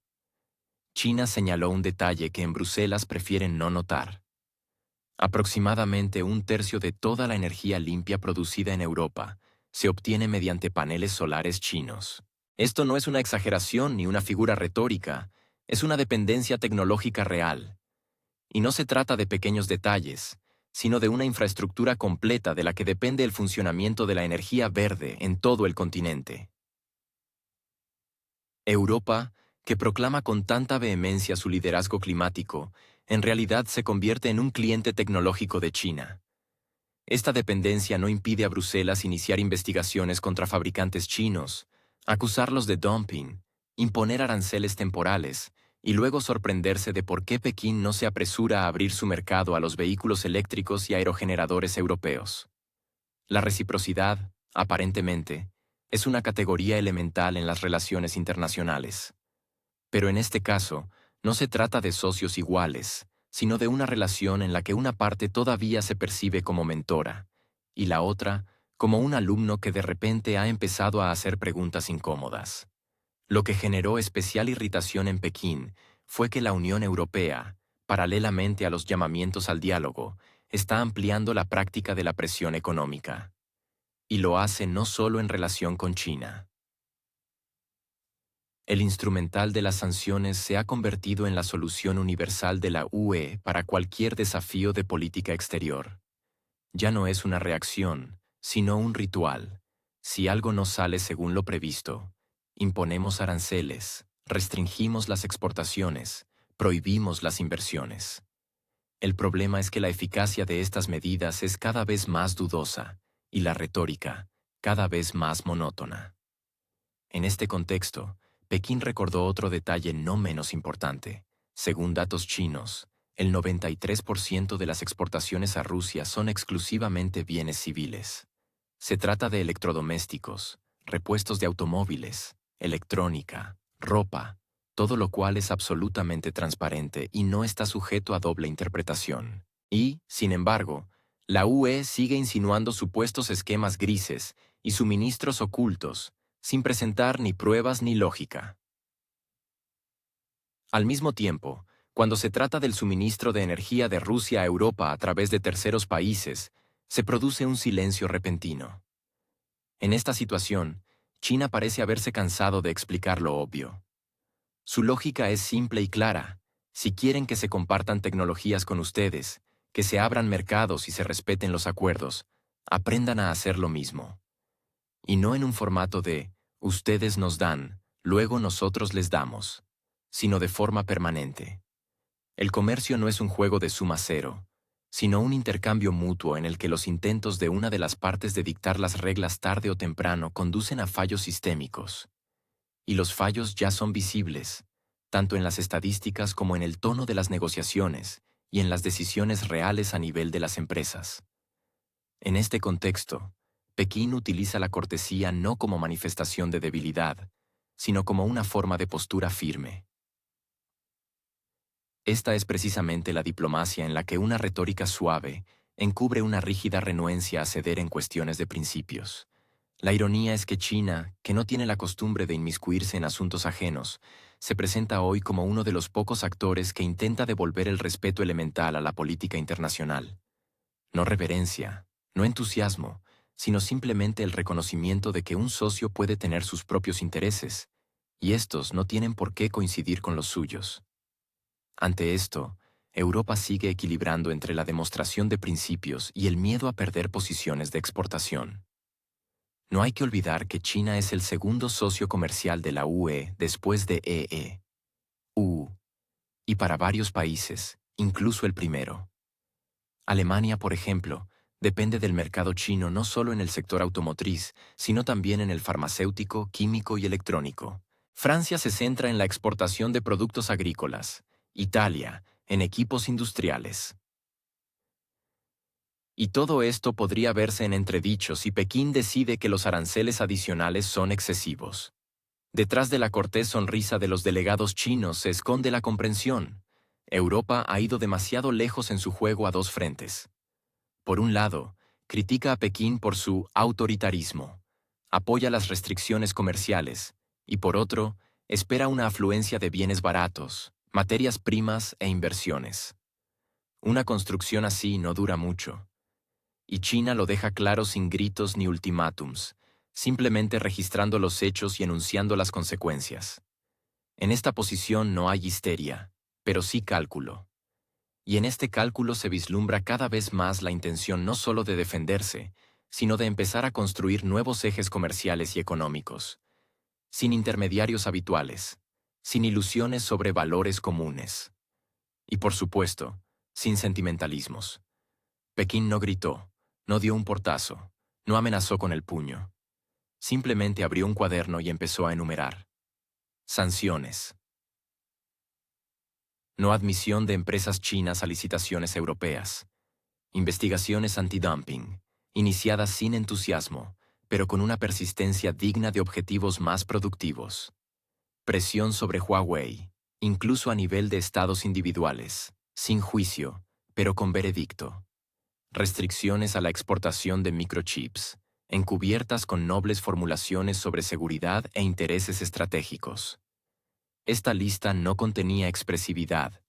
China señaló un detalle que en Bruselas prefieren no notar. Aproximadamente 1/3 de toda la energía limpia producida en Europa se obtiene mediante paneles solares chinos. Esto no es una exageración ni una figura retórica, es una dependencia tecnológica real. Y no se trata de pequeños detalles, sino de una infraestructura completa de la que depende el funcionamiento de la energía verde en todo el continente. Europa, que proclama con tanta vehemencia su liderazgo climático, en realidad se convierte en un cliente tecnológico de China. Esta dependencia no impide a Bruselas iniciar investigaciones contra fabricantes chinos, acusarlos de dumping, imponer aranceles temporales, y luego sorprenderse de por qué Pekín no se apresura a abrir su mercado a los vehículos eléctricos y aerogeneradores europeos. La reciprocidad, aparentemente, es una categoría elemental en las relaciones internacionales. Pero en este caso, no se trata de socios iguales, sino de una relación en la que una parte todavía se percibe como mentora, y la otra como un alumno que de repente ha empezado a hacer preguntas incómodas. Lo que generó especial irritación en Pekín fue que la Unión Europea, paralelamente a los llamamientos al diálogo, está ampliando la práctica de la presión económica. Y lo hace no solo en relación con China. El instrumental de las sanciones se ha convertido en la solución universal de la UE para cualquier desafío de política exterior. Ya no es una reacción, sino un ritual. Si algo no sale según lo previsto, imponemos aranceles, restringimos las exportaciones, prohibimos las inversiones. El problema es que la eficacia de estas medidas es cada vez más dudosa y la retórica cada vez más monótona. En este contexto, Pekín recordó otro detalle no menos importante. Según datos chinos, el 93% de las exportaciones a Rusia son exclusivamente bienes civiles. Se trata de electrodomésticos, repuestos de automóviles, electrónica, ropa, todo lo cual es absolutamente transparente y no está sujeto a doble interpretación. Y, sin embargo, la UE sigue insinuando supuestos esquemas grises y suministros ocultos, sin presentar ni pruebas ni lógica. Al mismo tiempo, cuando se trata del suministro de energía de Rusia a Europa a través de terceros países, se produce un silencio repentino. En esta situación, China parece haberse cansado de explicar lo obvio. Su lógica es simple y clara. Si quieren que se compartan tecnologías con ustedes, que se abran mercados y se respeten los acuerdos, aprendan a hacer lo mismo. Y no en un formato de ustedes nos dan, luego nosotros les damos, sino de forma permanente. El comercio no es un juego de suma cero, sino un intercambio mutuo en el que los intentos de una de las partes de dictar las reglas tarde o temprano conducen a fallos sistémicos. Y los fallos ya son visibles, tanto en las estadísticas como en el tono de las negociaciones, y en las decisiones reales a nivel de las empresas. En este contexto, Pekín utiliza la cortesía no como manifestación de debilidad, sino como una forma de postura firme. Esta es precisamente la diplomacia en la que una retórica suave encubre una rígida renuencia a ceder en cuestiones de principios. La ironía es que China, que no tiene la costumbre de inmiscuirse en asuntos ajenos, se presenta hoy como uno de los pocos actores que intenta devolver el respeto elemental a la política internacional. No reverencia, no entusiasmo, sino simplemente el reconocimiento de que un socio puede tener sus propios intereses, y estos no tienen por qué coincidir con los suyos. Ante esto, Europa sigue equilibrando entre la demostración de principios y el miedo a perder posiciones de exportación. No hay que olvidar que China es el segundo socio comercial de la UE después de EU, y para varios países, incluso el primero. Alemania, por ejemplo, depende del mercado chino no solo en el sector automotriz, sino también en el farmacéutico, químico y electrónico. Francia se centra en la exportación de productos agrícolas, Italia, en equipos industriales. Y todo esto podría verse en entredicho si Pekín decide que los aranceles adicionales son excesivos. Detrás de la cortés sonrisa de los delegados chinos se esconde la comprensión. Europa ha ido demasiado lejos en su juego a dos frentes. Por un lado, critica a Pekín por su autoritarismo, apoya las restricciones comerciales, y por otro, espera una afluencia de bienes baratos, materias primas e inversiones. Una construcción así no dura mucho. Y China lo deja claro sin gritos ni ultimátums, simplemente registrando los hechos y enunciando las consecuencias. En esta posición no hay histeria, pero sí cálculo. Y en este cálculo se vislumbra cada vez más la intención no solo de defenderse, sino de empezar a construir nuevos ejes comerciales y económicos, sin intermediarios habituales, sin ilusiones sobre valores comunes. Y por supuesto, sin sentimentalismos. Pekín no gritó, no dio un portazo, no amenazó con el puño. Simplemente abrió un cuaderno y empezó a enumerar. Sanciones. No admisión de empresas chinas a licitaciones europeas. Investigaciones antidumping, iniciadas sin entusiasmo, pero con una persistencia digna de objetivos más productivos. Presión sobre Huawei, incluso a nivel de estados individuales, sin juicio, pero con veredicto. Restricciones a la exportación de microchips, encubiertas con nobles formulaciones sobre seguridad e intereses estratégicos. Esta lista no contenía expresividad,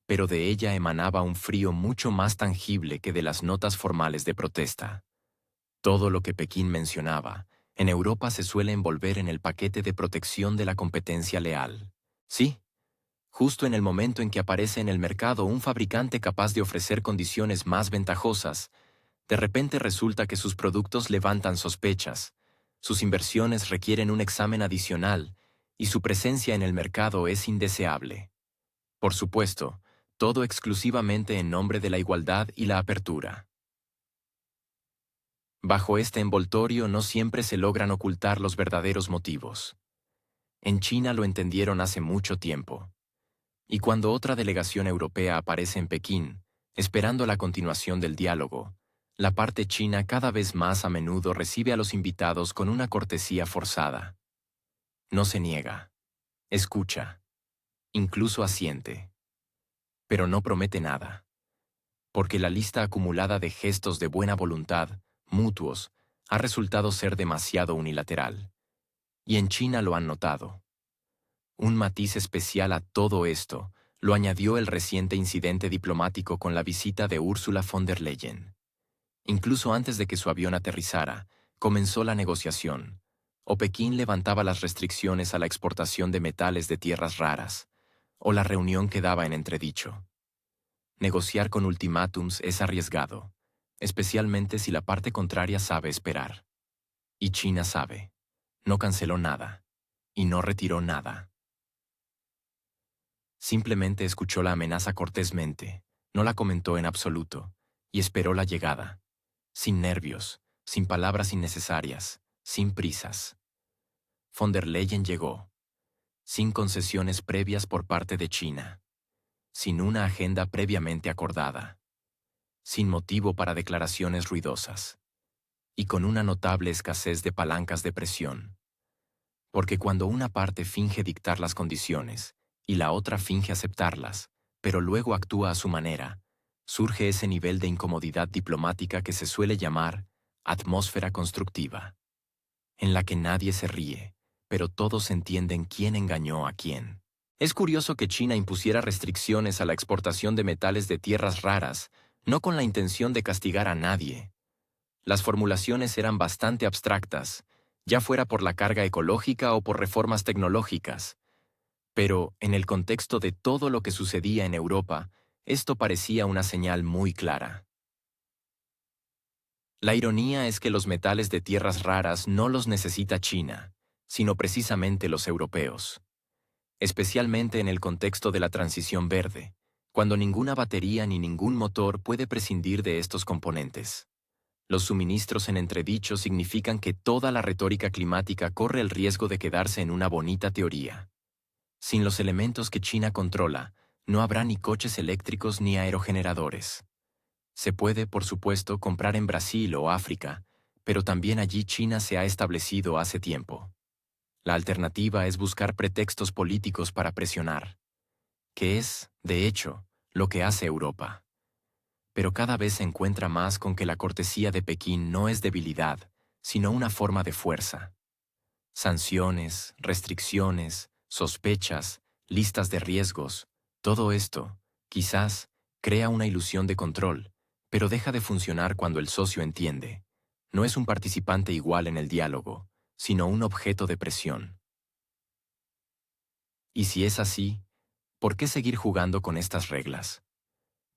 pero de ella emanaba un frío mucho más tangible que de las notas formales de protesta. Todo lo que Pekín mencionaba, en Europa se suele envolver en el paquete de protección de la competencia leal. Sí, justo en el momento en que aparece en el mercado un fabricante capaz de ofrecer condiciones más ventajosas, de repente resulta que sus productos levantan sospechas, sus inversiones requieren un examen adicional y su presencia en el mercado es indeseable. Por supuesto, todo exclusivamente en nombre de la igualdad y la apertura. Bajo este envoltorio no siempre se logran ocultar los verdaderos motivos. En China lo entendieron hace mucho tiempo. Y cuando otra delegación europea aparece en Pekín, esperando la continuación del diálogo, la parte china cada vez más a menudo recibe a los invitados con una cortesía forzada. No se niega. Escucha. Incluso asiente. Pero no promete nada. Porque la lista acumulada de gestos de buena voluntad, mutuos, ha resultado ser demasiado unilateral. Y en China lo han notado. Un matiz especial a todo esto lo añadió el reciente incidente diplomático con la visita de Ursula von der Leyen. Incluso antes de que su avión aterrizara, comenzó la negociación. O Pekín levantaba las restricciones a la exportación de metales de tierras raras, o la reunión quedaba en entredicho. Negociar con ultimátums es arriesgado, especialmente si la parte contraria sabe esperar. Y China sabe. No canceló nada. Y no retiró nada. Simplemente escuchó la amenaza cortésmente, no la comentó en absoluto, y esperó la llegada. Sin nervios, sin palabras innecesarias, sin prisas. Von der Leyen llegó. Sin concesiones previas por parte de China. sin una agenda previamente acordada, sin motivo para declaraciones ruidosas, y con una notable escasez de palancas de presión. Porque cuando una parte finge dictar las condiciones y la otra finge aceptarlas, pero luego actúa a su manera, surge ese nivel de incomodidad diplomática que se suele llamar atmósfera constructiva, en la que nadie se ríe, pero todos entienden quién engañó a quién. Es curioso que China impusiera restricciones a la exportación de metales de tierras raras, no con la intención de castigar a nadie. Las formulaciones eran bastante abstractas, ya fuera por la carga ecológica o por reformas tecnológicas. Pero, en el contexto de todo lo que sucedía en Europa, esto parecía una señal muy clara. La ironía es que los metales de tierras raras no los necesita China, sino precisamente los europeos. Especialmente en el contexto de la transición verde, cuando ninguna batería ni ningún motor puede prescindir de estos componentes. Los suministros en entredicho significan que toda la retórica climática corre el riesgo de quedarse en una bonita teoría. Sin los elementos que China controla, no habrá ni coches eléctricos ni aerogeneradores. Se puede, por supuesto, comprar en Brasil o África, pero también allí China se ha establecido hace tiempo. La alternativa es buscar pretextos políticos para presionar, que es, de hecho, lo que hace Europa. Pero cada vez se encuentra más con que la cortesía de Pekín no es debilidad, sino una forma de fuerza. Sanciones, restricciones, sospechas, listas de riesgos, todo esto, quizás, crea una ilusión de control, pero deja de funcionar cuando el socio entiende. No es un participante igual en el diálogo, sino un objeto de presión. Y si es así, ¿por qué seguir jugando con estas reglas?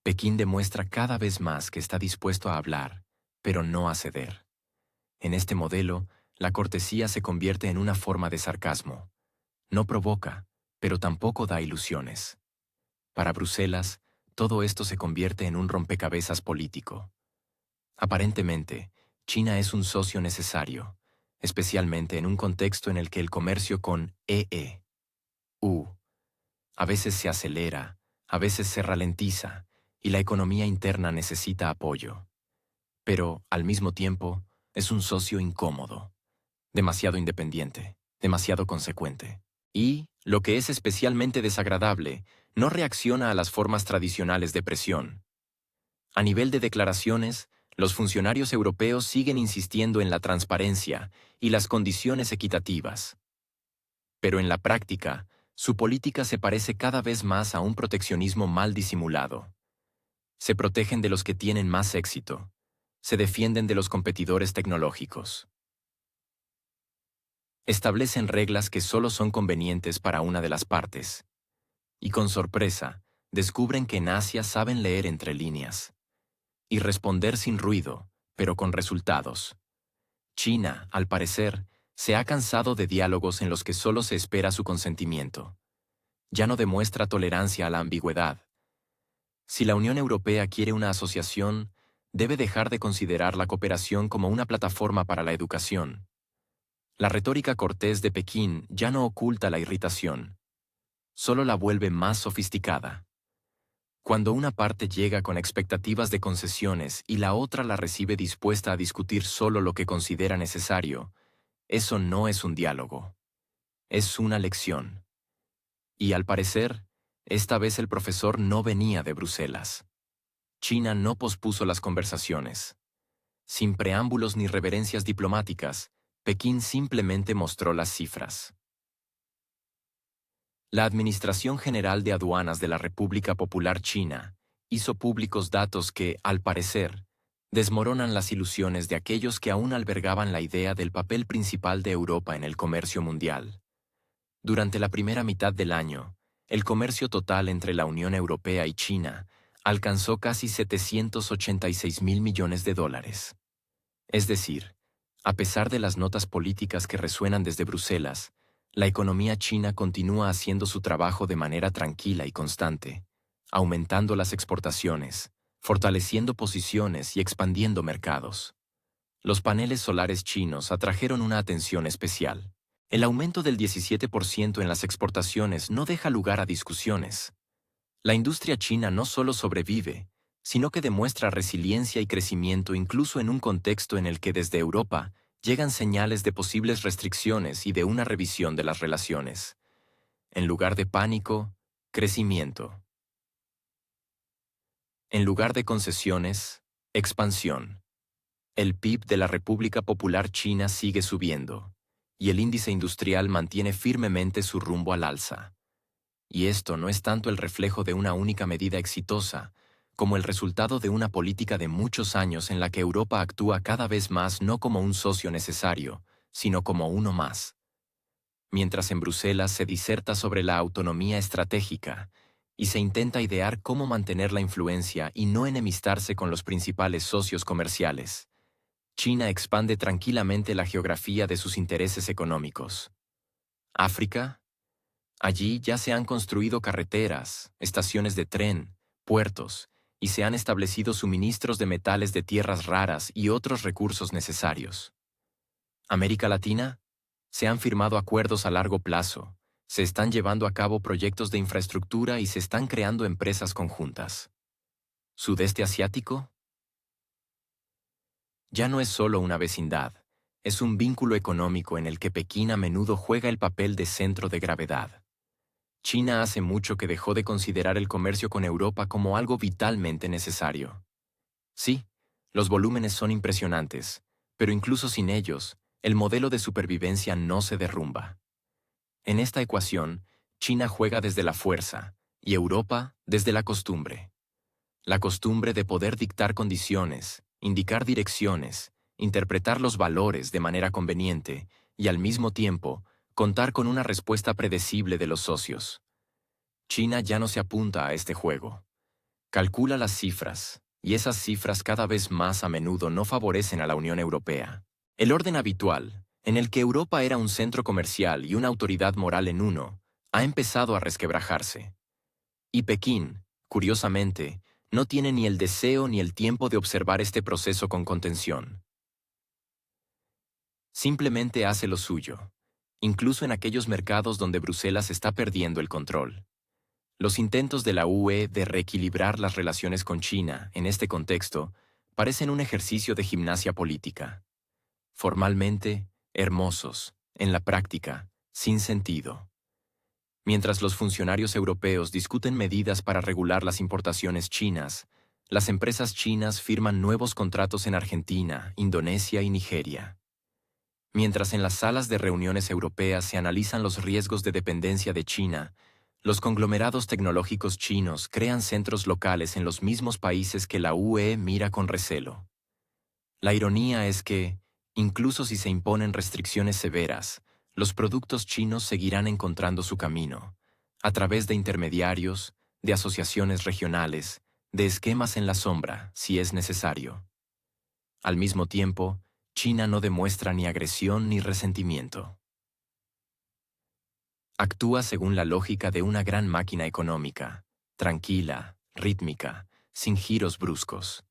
Pekín demuestra cada vez más que está dispuesto a hablar, pero no a ceder. En este modelo, la cortesía se convierte en una forma de sarcasmo. No provoca, pero tampoco da ilusiones. Para Bruselas, todo esto se convierte en un rompecabezas político. Aparentemente, China es un socio necesario, especialmente en un contexto en el que el comercio con EU a veces se acelera, a veces se ralentiza, y la economía interna necesita apoyo. Pero, al mismo tiempo, es un socio incómodo, demasiado independiente, demasiado consecuente. Y, lo que es especialmente desagradable, no reacciona a las formas tradicionales de presión. A nivel de declaraciones, los funcionarios europeos siguen insistiendo en la transparencia y las condiciones equitativas. Pero en la práctica, su política se parece cada vez más a un proteccionismo mal disimulado. Se protegen de los que tienen más éxito. Se defienden de los competidores tecnológicos. Establecen reglas que solo son convenientes para una de las partes. Y con sorpresa, descubren que en Asia saben leer entre líneas. Y responder sin ruido, pero con resultados. China, al parecer, se ha cansado de diálogos en los que solo se espera su consentimiento. Ya no demuestra tolerancia a la ambigüedad. Si la Unión Europea quiere una asociación, debe dejar de considerar la cooperación como una plataforma para la educación. La retórica cortés de Pekín ya no oculta la irritación, solo la vuelve más sofisticada. Cuando una parte llega con expectativas de concesiones y la otra la recibe dispuesta a discutir solo lo que considera necesario, eso no es un diálogo. Es una lección. Y al parecer, esta vez el profesor no venía de Bruselas. China no pospuso las conversaciones. Sin preámbulos ni reverencias diplomáticas, Pekín simplemente mostró las cifras. La Administración General de Aduanas de la República Popular China hizo públicos datos que, al parecer, desmoronan las ilusiones de aquellos que aún albergaban la idea del papel principal de Europa en el comercio mundial. Durante la primera mitad del año, el comercio total entre la Unión Europea y China alcanzó casi 786.000 millones de dólares. Es decir, a pesar de las notas políticas que resuenan desde Bruselas, la economía china continúa haciendo su trabajo de manera tranquila y constante, aumentando las exportaciones, fortaleciendo posiciones y expandiendo mercados. Los paneles solares chinos atrajeron una atención especial. El aumento del 17% en las exportaciones no deja lugar a discusiones. La industria china no solo sobrevive, sino que demuestra resiliencia y crecimiento incluso en un contexto en el que desde Europa llegan señales de posibles restricciones y de una revisión de las relaciones. En lugar de pánico, crecimiento. En lugar de concesiones, expansión. El PIB de la República Popular China sigue subiendo, y el índice industrial mantiene firmemente su rumbo al alza. Y esto no es tanto el reflejo de una única medida exitosa, como el resultado de una política de muchos años en la que Europa actúa cada vez más no como un socio necesario, sino como uno más. Mientras en Bruselas se diserta sobre la autonomía estratégica y se intenta idear cómo mantener la influencia y no enemistarse con los principales socios comerciales, China expande tranquilamente la geografía de sus intereses económicos. África. Allí ya se han construido carreteras, estaciones de tren, puertos, y se han establecido suministros de metales de tierras raras y otros recursos necesarios. América Latina. Se han firmado acuerdos a largo plazo, se están llevando a cabo proyectos de infraestructura y se están creando empresas conjuntas. Sudeste Asiático. Ya no es solo una vecindad, es un vínculo económico en el que Pekín a menudo juega el papel de centro de gravedad. China hace mucho que dejó de considerar el comercio con Europa como algo vitalmente necesario. Sí, los volúmenes son impresionantes, pero incluso sin ellos, el modelo de supervivencia no se derrumba. En esta ecuación, China juega desde la fuerza y Europa desde la costumbre. La costumbre de poder dictar condiciones, indicar direcciones, interpretar los valores de manera conveniente y al mismo tiempo contar con una respuesta predecible de los socios. China ya no se apunta a este juego. Calcula las cifras, y esas cifras cada vez más a menudo no favorecen a la Unión Europea. El orden habitual, en el que Europa era un centro comercial y una autoridad moral en uno, ha empezado a resquebrajarse. Y Pekín, curiosamente, no tiene ni el deseo ni el tiempo de observar este proceso con contención. Simplemente hace lo suyo, incluso en aquellos mercados donde Bruselas está perdiendo el control. Los intentos de la UE de reequilibrar las relaciones con China, en este contexto, parecen un ejercicio de gimnasia política. Formalmente, hermosos, en la práctica, sin sentido. Mientras los funcionarios europeos discuten medidas para regular las importaciones chinas, las empresas chinas firman nuevos contratos en Argentina, Indonesia y Nigeria. Mientras en las salas de reuniones europeas se analizan los riesgos de dependencia de China, los conglomerados tecnológicos chinos crean centros locales en los mismos países que la UE mira con recelo. La ironía es que, incluso si se imponen restricciones severas, los productos chinos seguirán encontrando su camino, a través de intermediarios, de asociaciones regionales, de esquemas en la sombra, si es necesario. Al mismo tiempo, China no demuestra ni agresión ni resentimiento. Actúa según la lógica de una gran máquina económica, tranquila, rítmica, sin giros bruscos.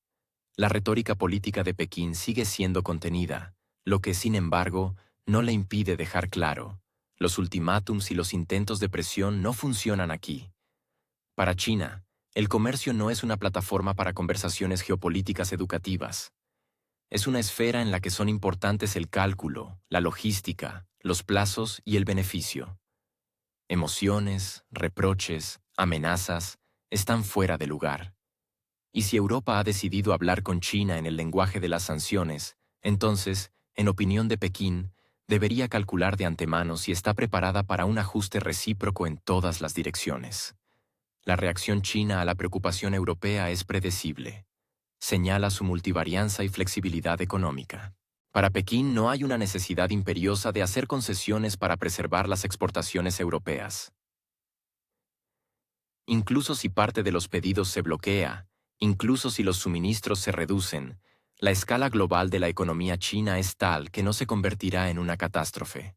La retórica política de Pekín sigue siendo contenida, lo que, sin embargo, no le impide dejar claro: los ultimátums y los intentos de presión no funcionan aquí. Para China, el comercio no es una plataforma para conversaciones geopolíticas educativas. Es una esfera en la que son importantes el cálculo, la logística, los plazos y el beneficio. Emociones, reproches, amenazas, están fuera de lugar. Y si Europa ha decidido hablar con China en el lenguaje de las sanciones, entonces, en opinión de Pekín, debería calcular de antemano si está preparada para un ajuste recíproco en todas las direcciones. La reacción china a la preocupación europea es predecible. Señala su multivarianza y flexibilidad económica. Para Pekín no hay una necesidad imperiosa de hacer concesiones para preservar las exportaciones europeas. Incluso si parte de los pedidos se bloquea, incluso si los suministros se reducen, la escala global de la economía china es tal que no se convertirá en una catástrofe.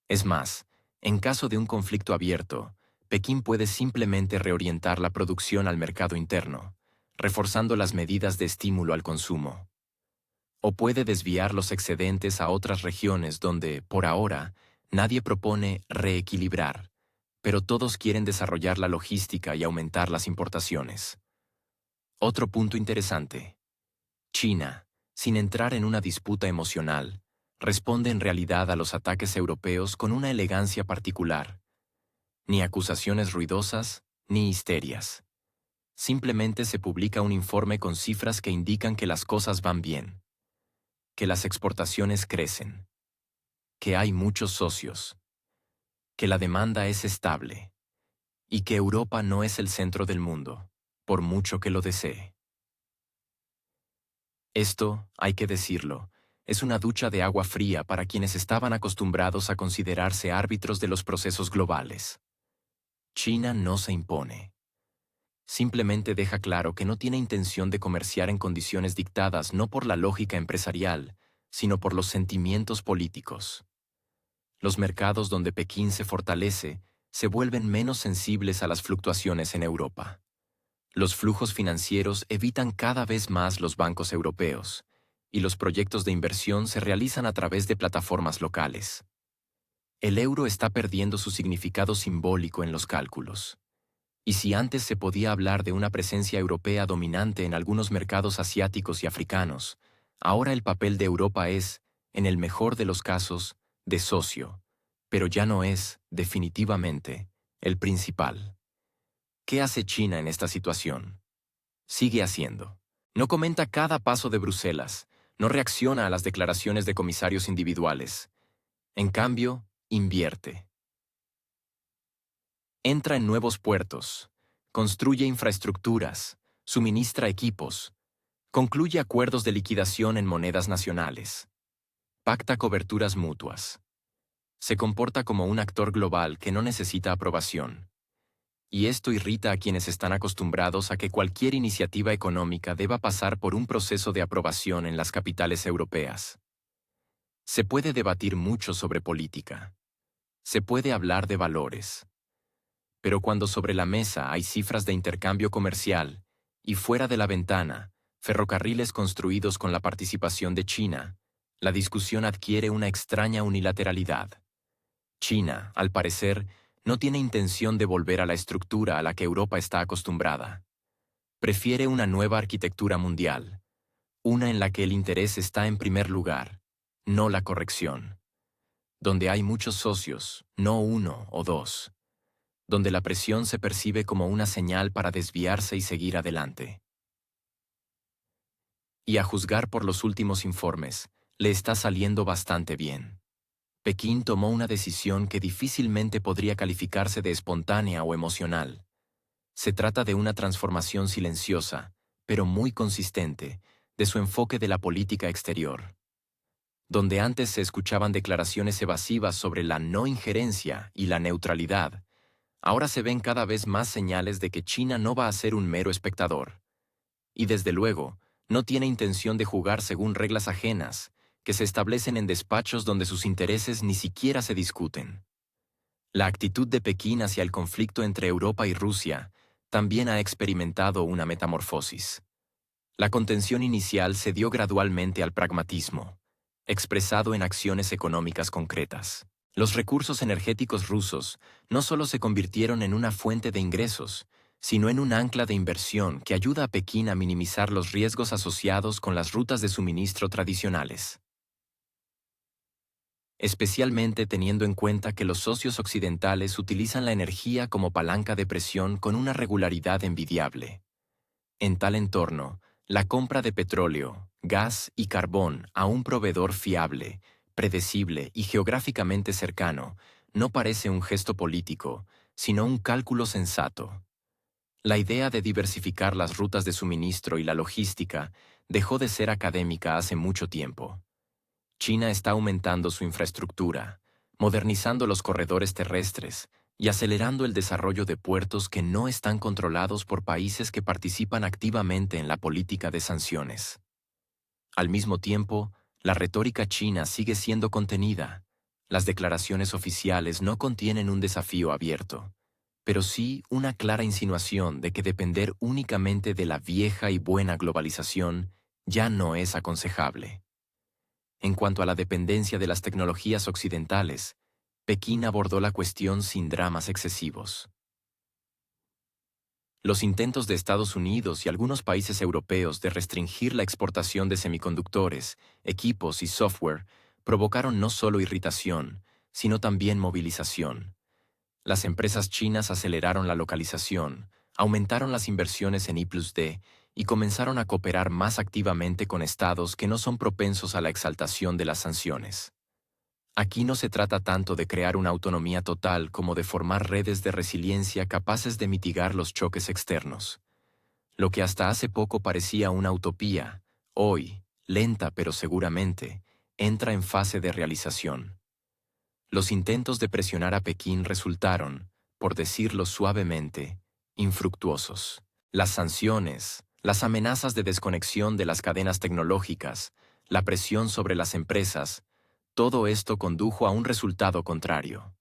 Es más, en caso de un conflicto abierto, Pekín puede simplemente reorientar la producción al mercado interno, reforzando las medidas de estímulo al consumo. O puede desviar los excedentes a otras regiones donde, por ahora, nadie propone reequilibrar, pero todos quieren desarrollar la logística y aumentar las importaciones. Otro punto interesante. China, sin entrar en una disputa emocional, responde en realidad a los ataques europeos con una elegancia particular. Ni acusaciones ruidosas, ni histerias. Simplemente se publica un informe con cifras que indican que las cosas van bien, que las exportaciones crecen, que hay muchos socios, que la demanda es estable y que Europa no es el centro del mundo, por mucho que lo desee. Esto, hay que decirlo, es una ducha de agua fría para quienes estaban acostumbrados a considerarse árbitros de los procesos globales. China no se impone. Simplemente deja claro que no tiene intención de comerciar en condiciones dictadas no por la lógica empresarial, sino por los sentimientos políticos. Los mercados donde Pekín se fortalece se vuelven menos sensibles a las fluctuaciones en Europa. Los flujos financieros evitan cada vez más los bancos europeos, y los proyectos de inversión se realizan a través de plataformas locales. El euro está perdiendo su significado simbólico en los cálculos. Y si antes se podía hablar de una presencia europea dominante en algunos mercados asiáticos y africanos, ahora el papel de Europa es, en el mejor de los casos, de socio, pero ya no es, definitivamente, el principal. ¿Qué hace China en esta situación? Sigue haciendo. No comenta cada paso de Bruselas, no reacciona a las declaraciones de comisarios individuales. En cambio, invierte. Entra en nuevos puertos, construye infraestructuras, suministra equipos, concluye acuerdos de liquidación en monedas nacionales, pacta coberturas mutuas. Se comporta como un actor global que no necesita aprobación. Y esto irrita a quienes están acostumbrados a que cualquier iniciativa económica deba pasar por un proceso de aprobación en las capitales europeas. Se puede debatir mucho sobre política. Se puede hablar de valores. Pero cuando sobre la mesa hay cifras de intercambio comercial, y fuera de la ventana, ferrocarriles construidos con la participación de China, la discusión adquiere una extraña unilateralidad. China, al parecer, no tiene intención de volver a la estructura a la que Europa está acostumbrada. Prefiere una nueva arquitectura mundial, una en la que el interés está en primer lugar, no la corrección. Donde hay muchos socios, no uno o dos. Donde la presión se percibe como una señal para desviarse y seguir adelante. Y a juzgar por los últimos informes, le está saliendo bastante bien. Pekín tomó una decisión que difícilmente podría calificarse de espontánea o emocional. Se trata de una transformación silenciosa, pero muy consistente, de su enfoque de la política exterior. Donde antes se escuchaban declaraciones evasivas sobre la no injerencia y la neutralidad, ahora se ven cada vez más señales de que China no va a ser un mero espectador. Y desde luego, no tiene intención de jugar según reglas ajenas, que se establecen en despachos donde sus intereses ni siquiera se discuten. La actitud de Pekín hacia el conflicto entre Europa y Rusia también ha experimentado una metamorfosis. La contención inicial se dio gradualmente al pragmatismo, expresado en acciones económicas concretas. Los recursos energéticos rusos no solo se convirtieron en una fuente de ingresos, sino en un ancla de inversión que ayuda a Pekín a minimizar los riesgos asociados con las rutas de suministro tradicionales. Especialmente teniendo en cuenta que los socios occidentales utilizan la energía como palanca de presión con una regularidad envidiable. En tal entorno, la compra de petróleo, gas y carbón a un proveedor fiable, predecible y geográficamente cercano no parece un gesto político, sino un cálculo sensato. La idea de diversificar las rutas de suministro y la logística dejó de ser académica hace mucho tiempo. China está aumentando su infraestructura, modernizando los corredores terrestres y acelerando el desarrollo de puertos que no están controlados por países que participan activamente en la política de sanciones. Al mismo tiempo, la retórica china sigue siendo contenida. Las declaraciones oficiales no contienen un desafío abierto, pero sí una clara insinuación de que depender únicamente de la vieja y buena globalización ya no es aconsejable. En cuanto a la dependencia de las tecnologías occidentales, Pekín abordó la cuestión sin dramas excesivos. Los intentos de Estados Unidos y algunos países europeos de restringir la exportación de semiconductores, equipos y software provocaron no solo irritación, sino también movilización. Las empresas chinas aceleraron la localización, aumentaron las inversiones en I+D y comenzaron a cooperar más activamente con estados que no son propensos a la exaltación de las sanciones. Aquí no se trata tanto de crear una autonomía total como de formar redes de resiliencia capaces de mitigar los choques externos. Lo que hasta hace poco parecía una utopía, hoy, lenta pero seguramente, entra en fase de realización. Los intentos de presionar a Pekín resultaron, por decirlo suavemente, infructuosos. Las sanciones, las amenazas de desconexión de las cadenas tecnológicas, la presión sobre las empresas, todo esto condujo a un resultado contrario.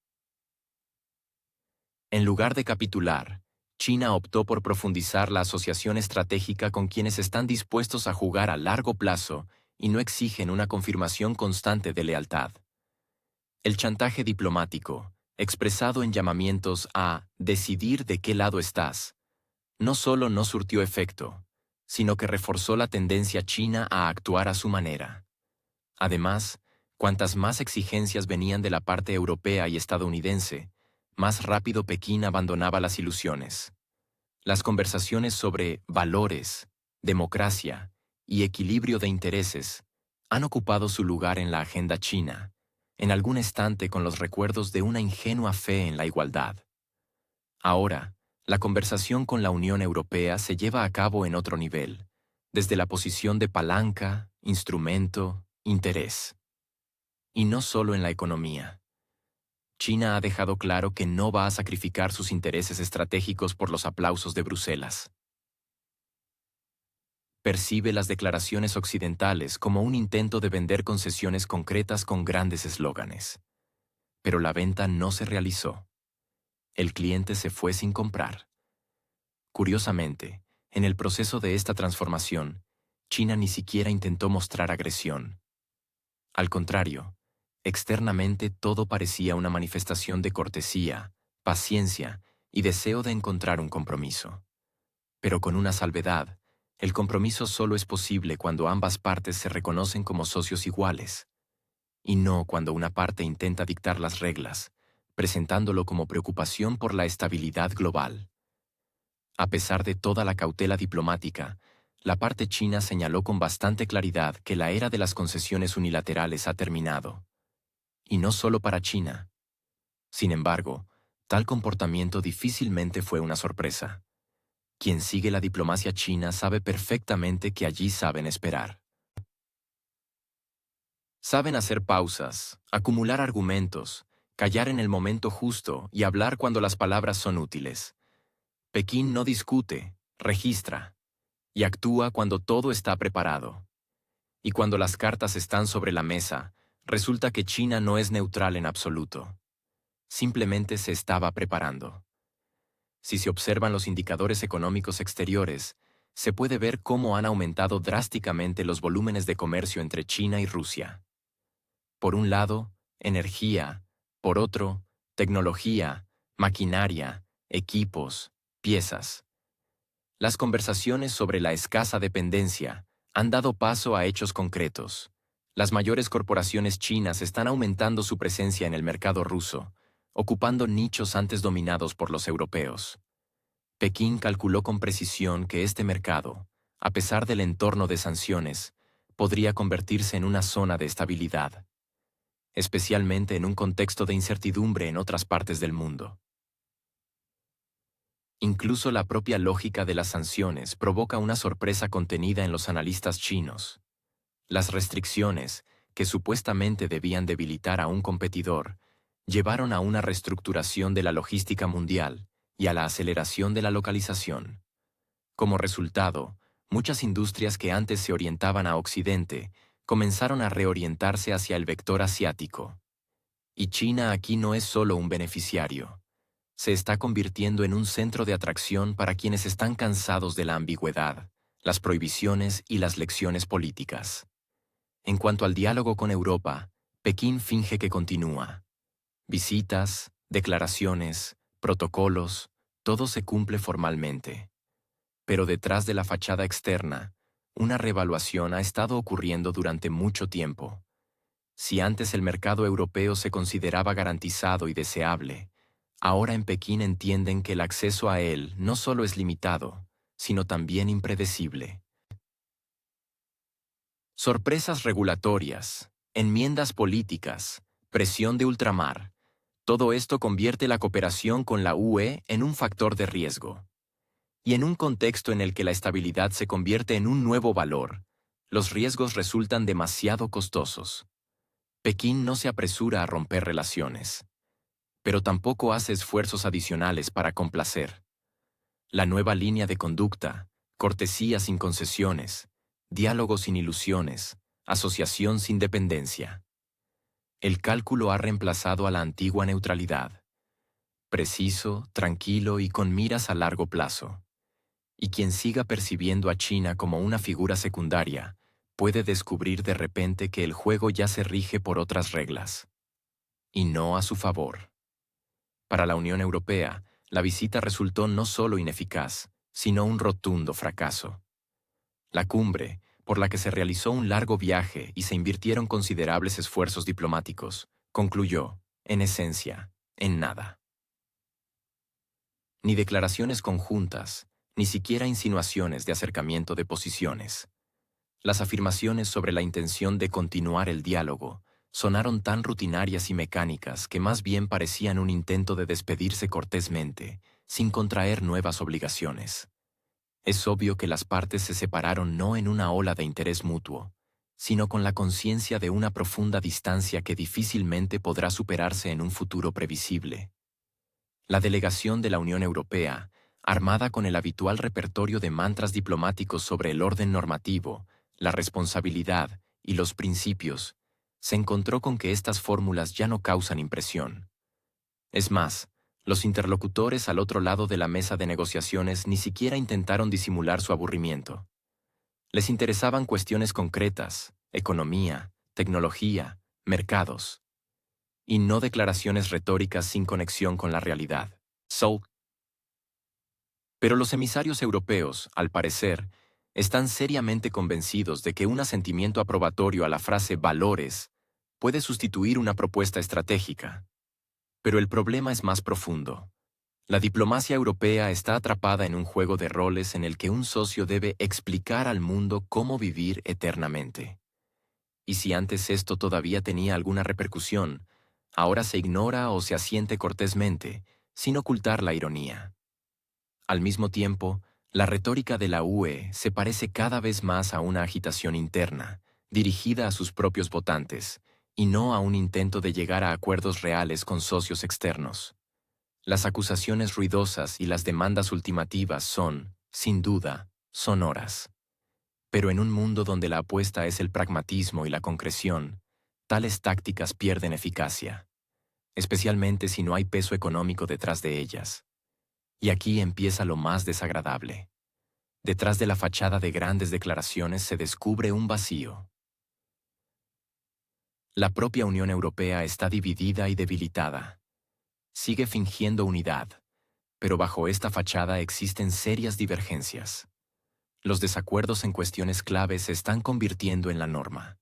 En lugar de capitular, China optó por profundizar la asociación estratégica con quienes están dispuestos a jugar a largo plazo y no exigen una confirmación constante de lealtad. El chantaje diplomático, expresado en llamamientos a decidir de qué lado estás, no solo no surtió efecto, sino que reforzó la tendencia china a actuar a su manera. Además, cuantas más exigencias venían de la parte europea y estadounidense, más rápido Pekín abandonaba las ilusiones. Las conversaciones sobre valores, democracia y equilibrio de intereses han ocupado su lugar en la agenda china, en algún estante con los recuerdos de una ingenua fe en la igualdad. Ahora, la conversación con la Unión Europea se lleva a cabo en otro nivel, desde la posición de palanca, instrumento, interés. Y no solo en la economía. China ha dejado claro que no va a sacrificar sus intereses estratégicos por los aplausos de Bruselas. Percibe las declaraciones occidentales como un intento de vender concesiones concretas con grandes eslóganes. Pero la venta no se realizó. El cliente se fue sin comprar. Curiosamente, en el proceso de esta transformación, China ni siquiera intentó mostrar agresión. Al contrario, externamente todo parecía una manifestación de cortesía, paciencia y deseo de encontrar un compromiso. Pero con una salvedad, el compromiso solo es posible cuando ambas partes se reconocen como socios iguales, y no cuando una parte intenta dictar las reglas, presentándolo como preocupación por la estabilidad global. A pesar de toda la cautela diplomática, la parte china señaló con bastante claridad que la era de las concesiones unilaterales ha terminado. Y no solo para China. Sin embargo, tal comportamiento difícilmente fue una sorpresa. Quien sigue la diplomacia china sabe perfectamente que allí saben esperar. Saben hacer pausas, acumular argumentos, callar en el momento justo y hablar cuando las palabras son útiles. Pekín no discute, registra, y actúa cuando todo está preparado. Y cuando las cartas están sobre la mesa, resulta que China no es neutral en absoluto. Simplemente se estaba preparando. Si se observan los indicadores económicos exteriores, se puede ver cómo han aumentado drásticamente los volúmenes de comercio entre China y Rusia. Por un lado, energía, por otro, tecnología, maquinaria, equipos, piezas. Las conversaciones sobre la escasa dependencia han dado paso a hechos concretos. Las mayores corporaciones chinas están aumentando su presencia en el mercado ruso, ocupando nichos antes dominados por los europeos. Pekín calculó con precisión que este mercado, a pesar del entorno de sanciones, podría convertirse en una zona de estabilidad, especialmente en un contexto de incertidumbre en otras partes del mundo. Incluso la propia lógica de las sanciones provoca una sorpresa contenida en los analistas chinos. Las restricciones, que supuestamente debían debilitar a un competidor, llevaron a una reestructuración de la logística mundial y a la aceleración de la localización. Como resultado, muchas industrias que antes se orientaban a Occidente comenzaron a reorientarse hacia el vector asiático. Y China aquí no es solo un beneficiario. Se está convirtiendo en un centro de atracción para quienes están cansados de la ambigüedad, las prohibiciones y las lecciones políticas. En cuanto al diálogo con Europa, Pekín finge que continúa. Visitas, declaraciones, protocolos, todo se cumple formalmente. Pero detrás de la fachada externa, una reevaluación ha estado ocurriendo durante mucho tiempo. Si antes el mercado europeo se consideraba garantizado y deseable, ahora en Pekín entienden que el acceso a él no solo es limitado, sino también impredecible. Sorpresas regulatorias, enmiendas políticas, presión de ultramar. Todo esto convierte la cooperación con la UE en un factor de riesgo. Y en un contexto en el que la estabilidad se convierte en un nuevo valor, los riesgos resultan demasiado costosos. Pekín no se apresura a romper relaciones, pero tampoco hace esfuerzos adicionales para complacer. La nueva línea de conducta, cortesía sin concesiones, diálogo sin ilusiones, asociación sin dependencia. El cálculo ha reemplazado a la antigua neutralidad. Preciso, tranquilo y con miras a largo plazo. Y quien siga percibiendo a China como una figura secundaria, puede descubrir de repente que el juego ya se rige por otras reglas. Y no a su favor. Para la Unión Europea, la visita resultó no solo ineficaz, sino un rotundo fracaso. La cumbre, por la que se realizó un largo viaje y se invirtieron considerables esfuerzos diplomáticos, concluyó, en esencia, en nada. Ni declaraciones conjuntas, ni siquiera insinuaciones de acercamiento de posiciones. Las afirmaciones sobre la intención de continuar el diálogo sonaron tan rutinarias y mecánicas que más bien parecían un intento de despedirse cortésmente, sin contraer nuevas obligaciones. Es obvio que las partes se separaron no en una ola de interés mutuo, sino con la conciencia de una profunda distancia que difícilmente podrá superarse en un futuro previsible. La delegación de la Unión Europea, armada con el habitual repertorio de mantras diplomáticos sobre el orden normativo, la responsabilidad y los principios, se encontró con que estas fórmulas ya no causan impresión. Es más, los interlocutores al otro lado de la mesa de negociaciones ni siquiera intentaron disimular su aburrimiento. Les interesaban cuestiones concretas, economía, tecnología, mercados, y no declaraciones retóricas sin conexión con la realidad. Pero los emisarios europeos, al parecer, están seriamente convencidos de que un asentimiento aprobatorio a la frase valores puede sustituir una propuesta estratégica. Pero el problema es más profundo. La diplomacia europea está atrapada en un juego de roles en el que un socio debe explicar al mundo cómo vivir eternamente. Y si antes esto todavía tenía alguna repercusión, ahora se ignora o se asiente cortésmente, sin ocultar la ironía. Al mismo tiempo, la retórica de la UE se parece cada vez más a una agitación interna, dirigida a sus propios votantes, y no a un intento de llegar a acuerdos reales con socios externos. Las acusaciones ruidosas y las demandas ultimativas son, sin duda, sonoras. Pero en un mundo donde la apuesta es el pragmatismo y la concreción, tales tácticas pierden eficacia, especialmente si no hay peso económico detrás de ellas. Y aquí empieza lo más desagradable. Detrás de la fachada de grandes declaraciones se descubre un vacío. La propia Unión Europea está dividida y debilitada. Sigue fingiendo unidad, pero bajo esta fachada existen serias divergencias. Los desacuerdos en cuestiones claves se están convirtiendo en la norma.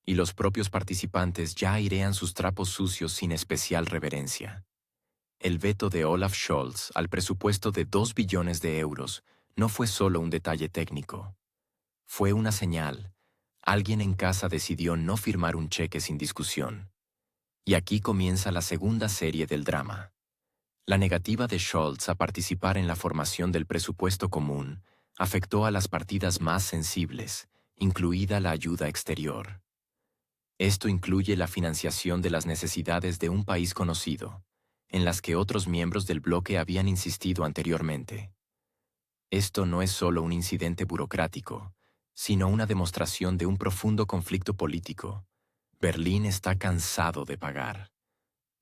Y los propios participantes ya airean sus trapos sucios sin especial reverencia. El veto de Olaf Scholz al presupuesto de 2 billones de euros no fue solo un detalle técnico. Fue una señal. Alguien en casa decidió no firmar un cheque sin discusión. Y aquí comienza la segunda serie del drama. La negativa de Scholz a participar en la formación del presupuesto común afectó a las partidas más sensibles, incluida la ayuda exterior. Esto incluye la financiación de las necesidades de un país conocido, en las que otros miembros del bloque habían insistido anteriormente. Esto no es solo un incidente burocrático, sino una demostración de un profundo conflicto político. Berlín está cansado de pagar.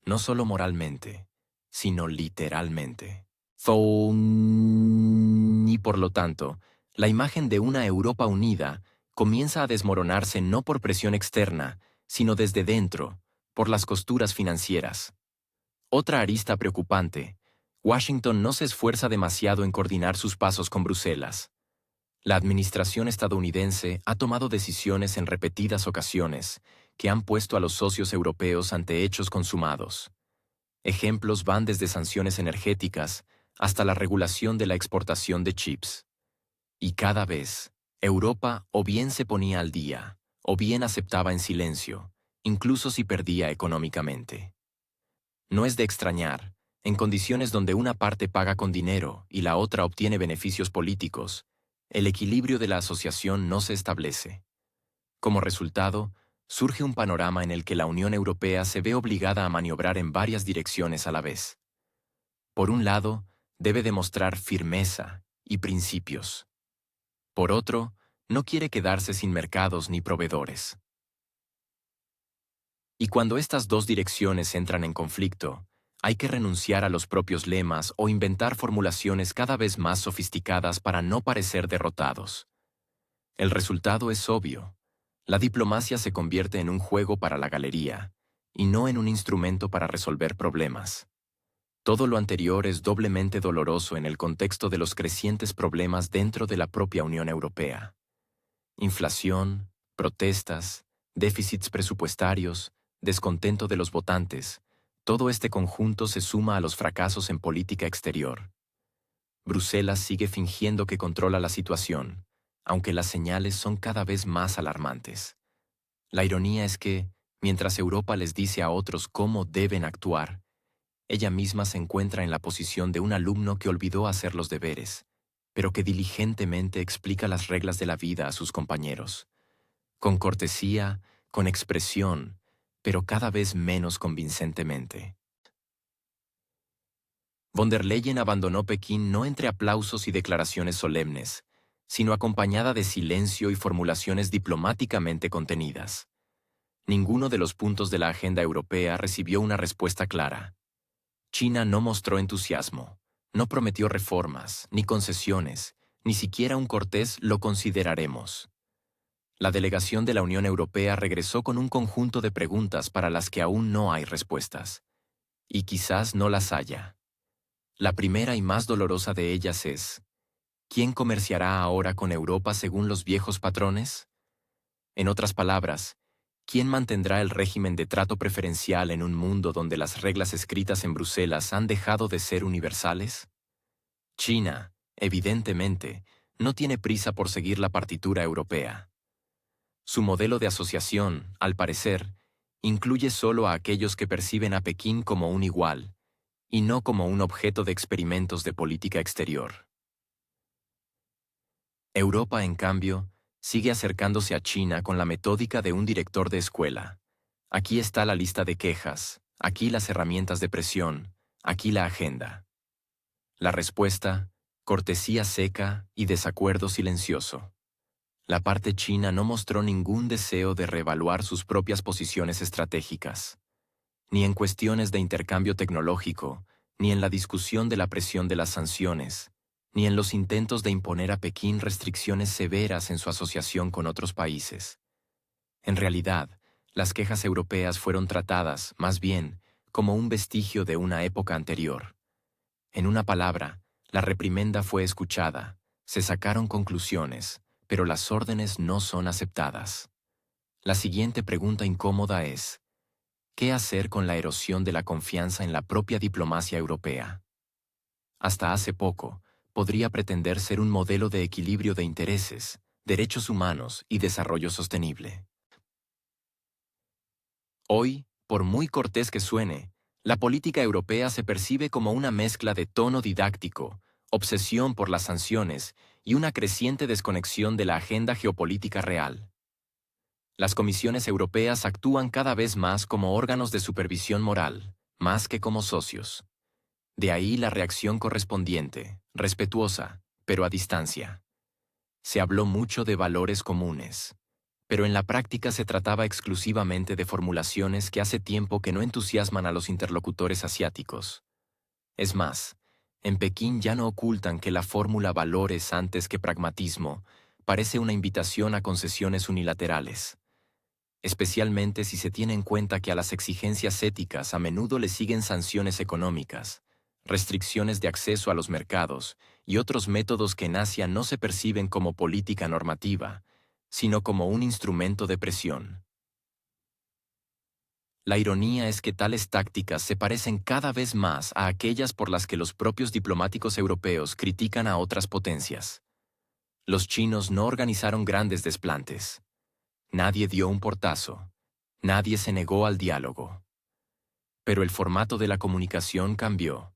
No solo moralmente, sino literalmente. Y por lo tanto, la imagen de una Europa unida comienza a desmoronarse no por presión externa, sino desde dentro, por las costuras financieras. Otra arista preocupante: Washington no se esfuerza demasiado en coordinar sus pasos con Bruselas. La administración estadounidense ha tomado decisiones en repetidas ocasiones que han puesto a los socios europeos ante hechos consumados. Ejemplos van desde sanciones energéticas hasta la regulación de la exportación de chips. Y cada vez, Europa o bien se ponía al día, o bien aceptaba en silencio, incluso si perdía económicamente. No es de extrañar, en condiciones donde una parte paga con dinero y la otra obtiene beneficios políticos, el equilibrio de la asociación no se establece. Como resultado, surge un panorama en el que la Unión Europea se ve obligada a maniobrar en varias direcciones a la vez. Por un lado, debe demostrar firmeza y principios. Por otro, no quiere quedarse sin mercados ni proveedores. Y cuando estas dos direcciones entran en conflicto, hay que renunciar a los propios lemas o inventar formulaciones cada vez más sofisticadas para no parecer derrotados. El resultado es obvio. La diplomacia se convierte en un juego para la galería, y no en un instrumento para resolver problemas. Todo lo anterior es doblemente doloroso en el contexto de los crecientes problemas dentro de la propia Unión Europea. Inflación, protestas, déficits presupuestarios, descontento de los votantes, todo este conjunto se suma a los fracasos en política exterior. Bruselas sigue fingiendo que controla la situación, aunque las señales son cada vez más alarmantes. La ironía es que, mientras Europa les dice a otros cómo deben actuar, ella misma se encuentra en la posición de un alumno que olvidó hacer los deberes, pero que diligentemente explica las reglas de la vida a sus compañeros. Con cortesía, con expresión, pero cada vez menos convincentemente. Von der Leyen abandonó Pekín no entre aplausos y declaraciones solemnes, sino acompañada de silencio y formulaciones diplomáticamente contenidas. Ninguno de los puntos de la agenda europea recibió una respuesta clara. China no mostró entusiasmo, no prometió reformas, ni concesiones, ni siquiera un cortés "lo consideraremos". La delegación de la Unión Europea regresó con un conjunto de preguntas para las que aún no hay respuestas. Y quizás no las haya. La primera y más dolorosa de ellas es: ¿quién comerciará ahora con Europa según los viejos patrones? En otras palabras, ¿quién mantendrá el régimen de trato preferencial en un mundo donde las reglas escritas en Bruselas han dejado de ser universales? China, evidentemente, no tiene prisa por seguir la partitura europea. Su modelo de asociación, al parecer, incluye solo a aquellos que perciben a Pekín como un igual, y no como un objeto de experimentos de política exterior. Europa, en cambio, sigue acercándose a China con la metódica de un director de escuela. Aquí está la lista de quejas, aquí las herramientas de presión, aquí la agenda. La respuesta: cortesía seca y desacuerdo silencioso. La parte china no mostró ningún deseo de reevaluar sus propias posiciones estratégicas, ni en cuestiones de intercambio tecnológico, ni en la discusión de la presión de las sanciones, ni en los intentos de imponer a Pekín restricciones severas en su asociación con otros países. En realidad, las quejas europeas fueron tratadas, más bien, como un vestigio de una época anterior. En una palabra, la reprimenda fue escuchada, se sacaron conclusiones, pero las órdenes no son aceptadas. La siguiente pregunta incómoda es: ¿qué hacer con la erosión de la confianza en la propia diplomacia europea? Hasta hace poco, podría pretender ser un modelo de equilibrio de intereses, derechos humanos y desarrollo sostenible. Hoy, por muy cortés que suene, la política europea se percibe como una mezcla de tono didáctico, obsesión por las sanciones y una creciente desconexión de la agenda geopolítica real. Las comisiones europeas actúan cada vez más como órganos de supervisión moral, más que como socios. De ahí la reacción correspondiente, respetuosa, pero a distancia. Se habló mucho de valores comunes, pero en la práctica se trataba exclusivamente de formulaciones que hace tiempo que no entusiasman a los interlocutores asiáticos. Es más, en Pekín ya no ocultan que la fórmula valores antes que pragmatismo parece una invitación a concesiones unilaterales. especialmente si se tiene en cuenta que a las exigencias éticas a menudo le siguen sanciones económicas, restricciones de acceso a los mercados y otros métodos que en Asia no se perciben como política normativa, sino como un instrumento de presión. La ironía es que tales tácticas se parecen cada vez más a aquellas por las que los propios diplomáticos europeos critican a otras potencias. Los chinos no organizaron grandes desplantes. Nadie dio un portazo. Nadie se negó al diálogo. Pero el formato de la comunicación cambió.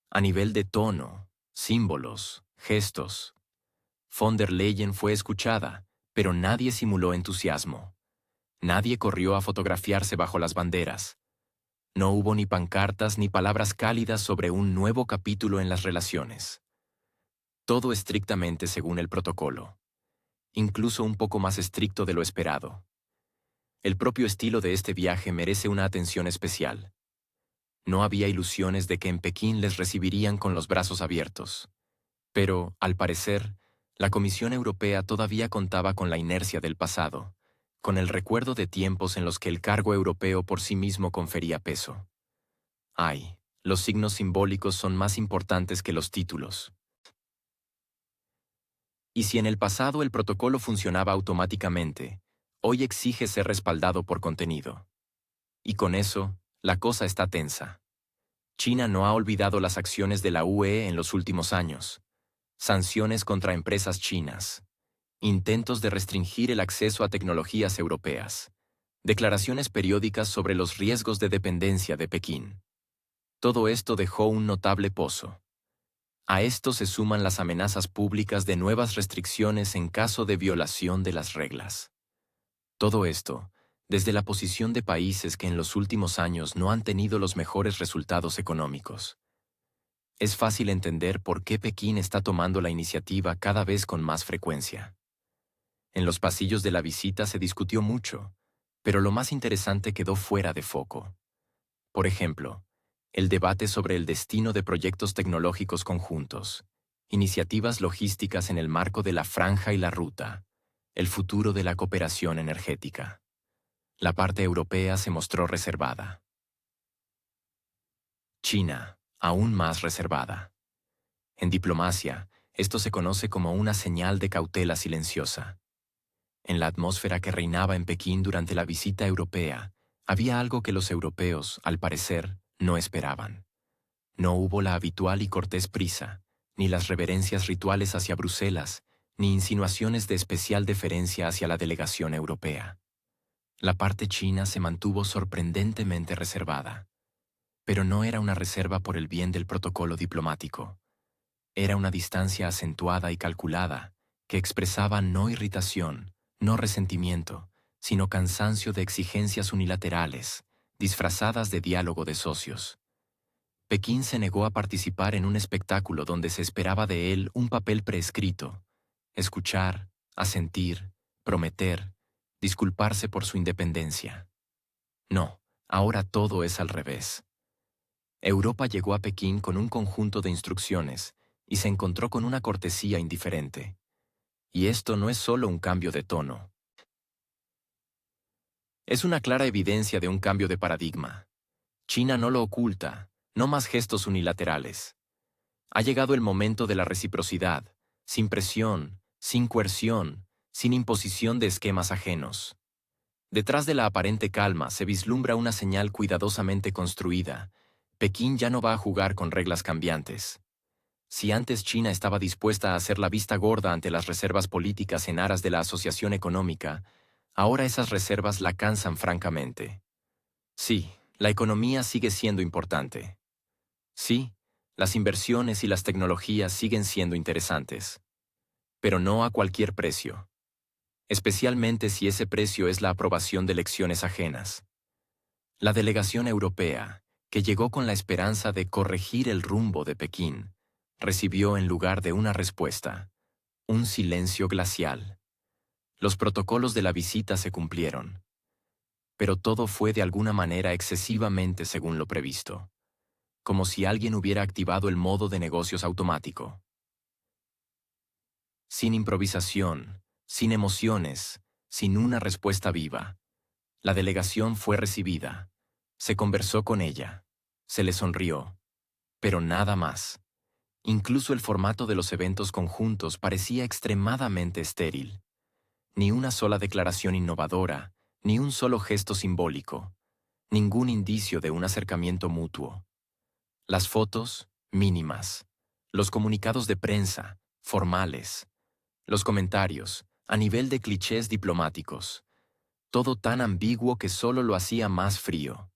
A nivel de tono, símbolos, gestos. Von der Leyen fue escuchada, pero nadie simuló entusiasmo. Nadie corrió a fotografiarse bajo las banderas. No hubo ni pancartas ni palabras cálidas sobre un nuevo capítulo en las relaciones. Todo estrictamente según el protocolo. Incluso un poco más estricto de lo esperado. El propio estilo de este viaje merece una atención especial. No había ilusiones de que en Pekín les recibirían con los brazos abiertos. Pero, al parecer, la Comisión Europea todavía contaba con la inercia del pasado, con el recuerdo de tiempos en los que el cargo europeo por sí mismo confería peso. Ay, los signos simbólicos son más importantes que los títulos. Y si en el pasado el protocolo funcionaba automáticamente, hoy exige ser respaldado por contenido. Y con eso, la cosa está tensa. China no ha olvidado las acciones de la UE en los últimos años. Sanciones contra empresas chinas. Intentos de restringir el acceso a tecnologías europeas. Declaraciones periódicas sobre los riesgos de dependencia de Pekín. Todo esto dejó un notable pozo. A esto se suman las amenazas públicas de nuevas restricciones en caso de violación de las reglas. Todo esto, desde la posición de países que en los últimos años no han tenido los mejores resultados económicos. Es fácil entender por qué Pekín está tomando la iniciativa cada vez con más frecuencia. En los pasillos de la visita se discutió mucho, pero lo más interesante quedó fuera de foco. Por ejemplo, el debate sobre el destino de proyectos tecnológicos conjuntos, iniciativas logísticas en el marco de la Franja y la Ruta, el futuro de la cooperación energética. La parte europea se mostró reservada. China, aún más reservada. En diplomacia, esto se conoce como una señal de cautela silenciosa. En la atmósfera que reinaba en Pekín durante la visita europea, había algo que los europeos, al parecer, no esperaban. No hubo la habitual y cortés prisa, ni las reverencias rituales hacia Bruselas, ni insinuaciones de especial deferencia hacia la delegación europea. La parte china se mantuvo sorprendentemente reservada. Pero no era una reserva por el bien del protocolo diplomático. Era una distancia acentuada y calculada, que expresaba no irritación, no resentimiento, sino cansancio de exigencias unilaterales, disfrazadas de diálogo de socios. Pekín se negó a participar en un espectáculo donde se esperaba de él un papel prescrito: escuchar, asentir, prometer, disculparse por su independencia. No, ahora todo es al revés. Europa llegó a Pekín con un conjunto de instrucciones y se encontró con una cortesía indiferente. Y esto no es solo un cambio de tono. Es una clara evidencia de un cambio de paradigma. China no lo oculta, no más gestos unilaterales. Ha llegado el momento de la reciprocidad, sin presión, sin coerción, sin imposición de esquemas ajenos. Detrás de la aparente calma se vislumbra una señal cuidadosamente construida. Pekín ya no va a jugar con reglas cambiantes. Si antes China estaba dispuesta a hacer la vista gorda ante las reservas políticas en aras de la asociación económica, ahora esas reservas la cansan francamente. Sí, la economía sigue siendo importante. Sí, las inversiones y las tecnologías siguen siendo interesantes. Pero no a cualquier precio. Especialmente si ese precio es la aprobación de elecciones ajenas. La delegación europea, que llegó con la esperanza de corregir el rumbo de Pekín, recibió en lugar de una respuesta, un silencio glacial. Los protocolos de la visita se cumplieron. Pero todo fue de alguna manera excesivamente según lo previsto, como si alguien hubiera activado el modo de negocios automático. Sin improvisación, sin emociones, sin una respuesta viva, La delegación fue recibida. Se conversó con ella. Se le sonrió. Pero nada más. Incluso el formato de los eventos conjuntos parecía extremadamente estéril. Ni una sola declaración innovadora, ni un solo gesto simbólico, ningún indicio de un acercamiento mutuo. Las fotos, mínimas. Los comunicados de prensa, formales. Los comentarios, a nivel de clichés diplomáticos. Todo tan ambiguo que solo lo hacía más frío.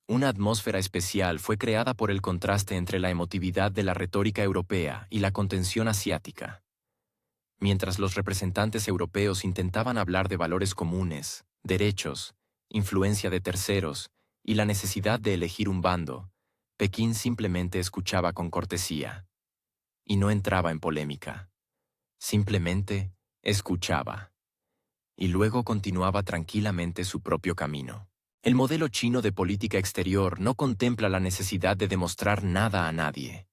Una atmósfera especial fue creada por el contraste entre la emotividad de la retórica europea y la contención asiática. Mientras los representantes europeos intentaban hablar de valores comunes, derechos, influencia de terceros y la necesidad de elegir un bando, Pekín simplemente escuchaba con cortesía. Y no entraba en polémica. Simplemente escuchaba. Y luego continuaba tranquilamente su propio camino. El modelo chino de política exterior no contempla la necesidad de demostrar nada a nadie.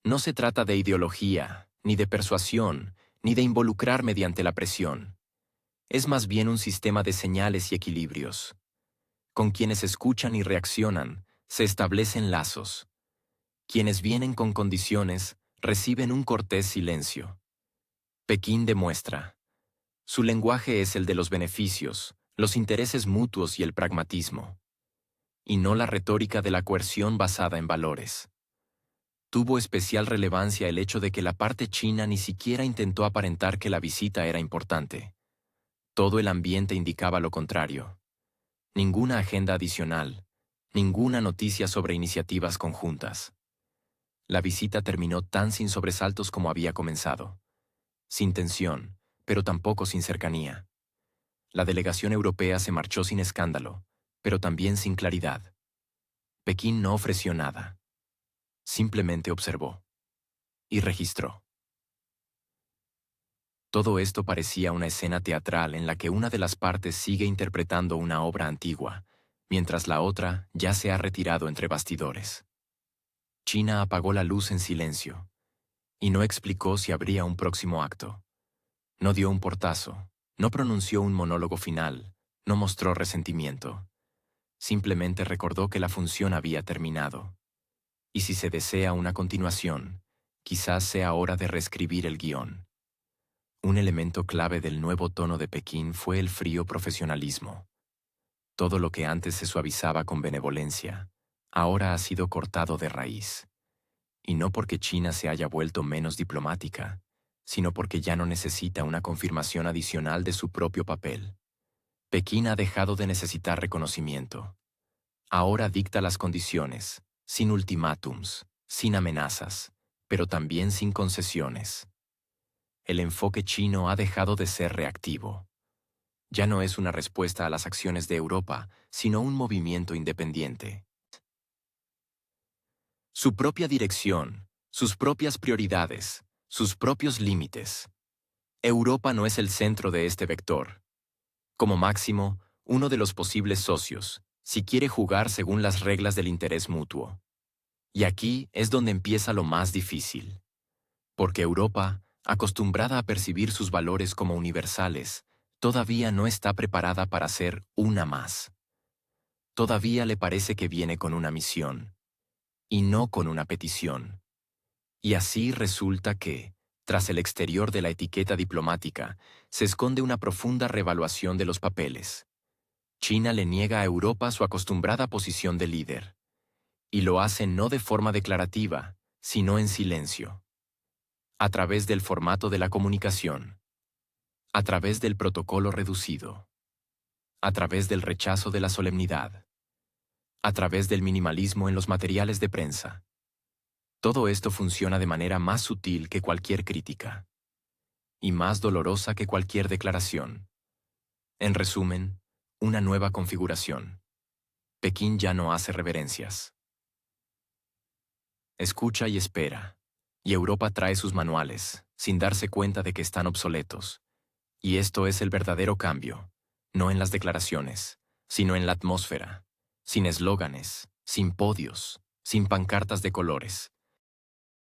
No se trata de ideología, ni de persuasión, ni de involucrar mediante la presión. Es más bien un sistema de señales y equilibrios. Con quienes escuchan y reaccionan, se establecen lazos. Quienes vienen con condiciones, reciben un cortés silencio. Pekín demuestra. Su lenguaje es el de los beneficios, los intereses mutuos y el pragmatismo. Y no la retórica de la coerción basada en valores. Tuvo especial relevancia el hecho de que la parte china ni siquiera intentó aparentar que la visita era importante. Todo el ambiente indicaba lo contrario. Ninguna agenda adicional, ninguna noticia sobre iniciativas conjuntas. La visita terminó tan sin sobresaltos como había comenzado. Sin tensión, pero tampoco sin cercanía. La delegación europea se marchó sin escándalo, pero también sin claridad. Pekín no ofreció nada. Simplemente observó. Y registró. Todo esto parecía una escena teatral en la que una de las partes sigue interpretando una obra antigua, mientras la otra ya se ha retirado entre bastidores. China apagó la luz en silencio, y no explicó si habría un próximo acto. No dio un portazo, no pronunció un monólogo final, no mostró resentimiento. Simplemente recordó que la función había terminado. Y si se desea una continuación, quizás sea hora de reescribir el guión. Un elemento clave del nuevo tono de Pekín fue el frío profesionalismo. Todo lo que antes se suavizaba con benevolencia, ahora ha sido cortado de raíz. Y no porque China se haya vuelto menos diplomática, sino porque ya no necesita una confirmación adicional de su propio papel. Pekín ha dejado de necesitar reconocimiento. Ahora dicta las condiciones, sin ultimátums, sin amenazas, pero también sin concesiones. El enfoque chino ha dejado de ser reactivo. Ya no es una respuesta a las acciones de Europa, sino un movimiento independiente. Su propia dirección, sus propias prioridades, sus propios límites. Europa no es el centro de este vector. Como máximo, uno de los posibles socios, si quiere jugar según las reglas del interés mutuo. Y aquí es donde empieza lo más difícil. Porque Europa, acostumbrada a percibir sus valores como universales, todavía no está preparada para ser una más. Todavía le parece que viene con una misión, y no con una petición. Y así resulta que, tras el exterior de la etiqueta diplomática, se esconde una profunda revaluación de los papeles. China le niega a Europa su acostumbrada posición de líder. Y lo hace no de forma declarativa, sino en silencio. A través del formato de la comunicación. A través del protocolo reducido. A través del rechazo de la solemnidad. A través del minimalismo en los materiales de prensa. Todo esto funciona de manera más sutil que cualquier crítica. Y más dolorosa que cualquier declaración. En resumen, una nueva configuración. Pekín ya no hace reverencias. Escucha y espera. Y Europa trae sus manuales, sin darse cuenta de que están obsoletos. Y esto es el verdadero cambio, no en las declaraciones, sino en la atmósfera, sin eslóganes, sin podios, sin pancartas de colores.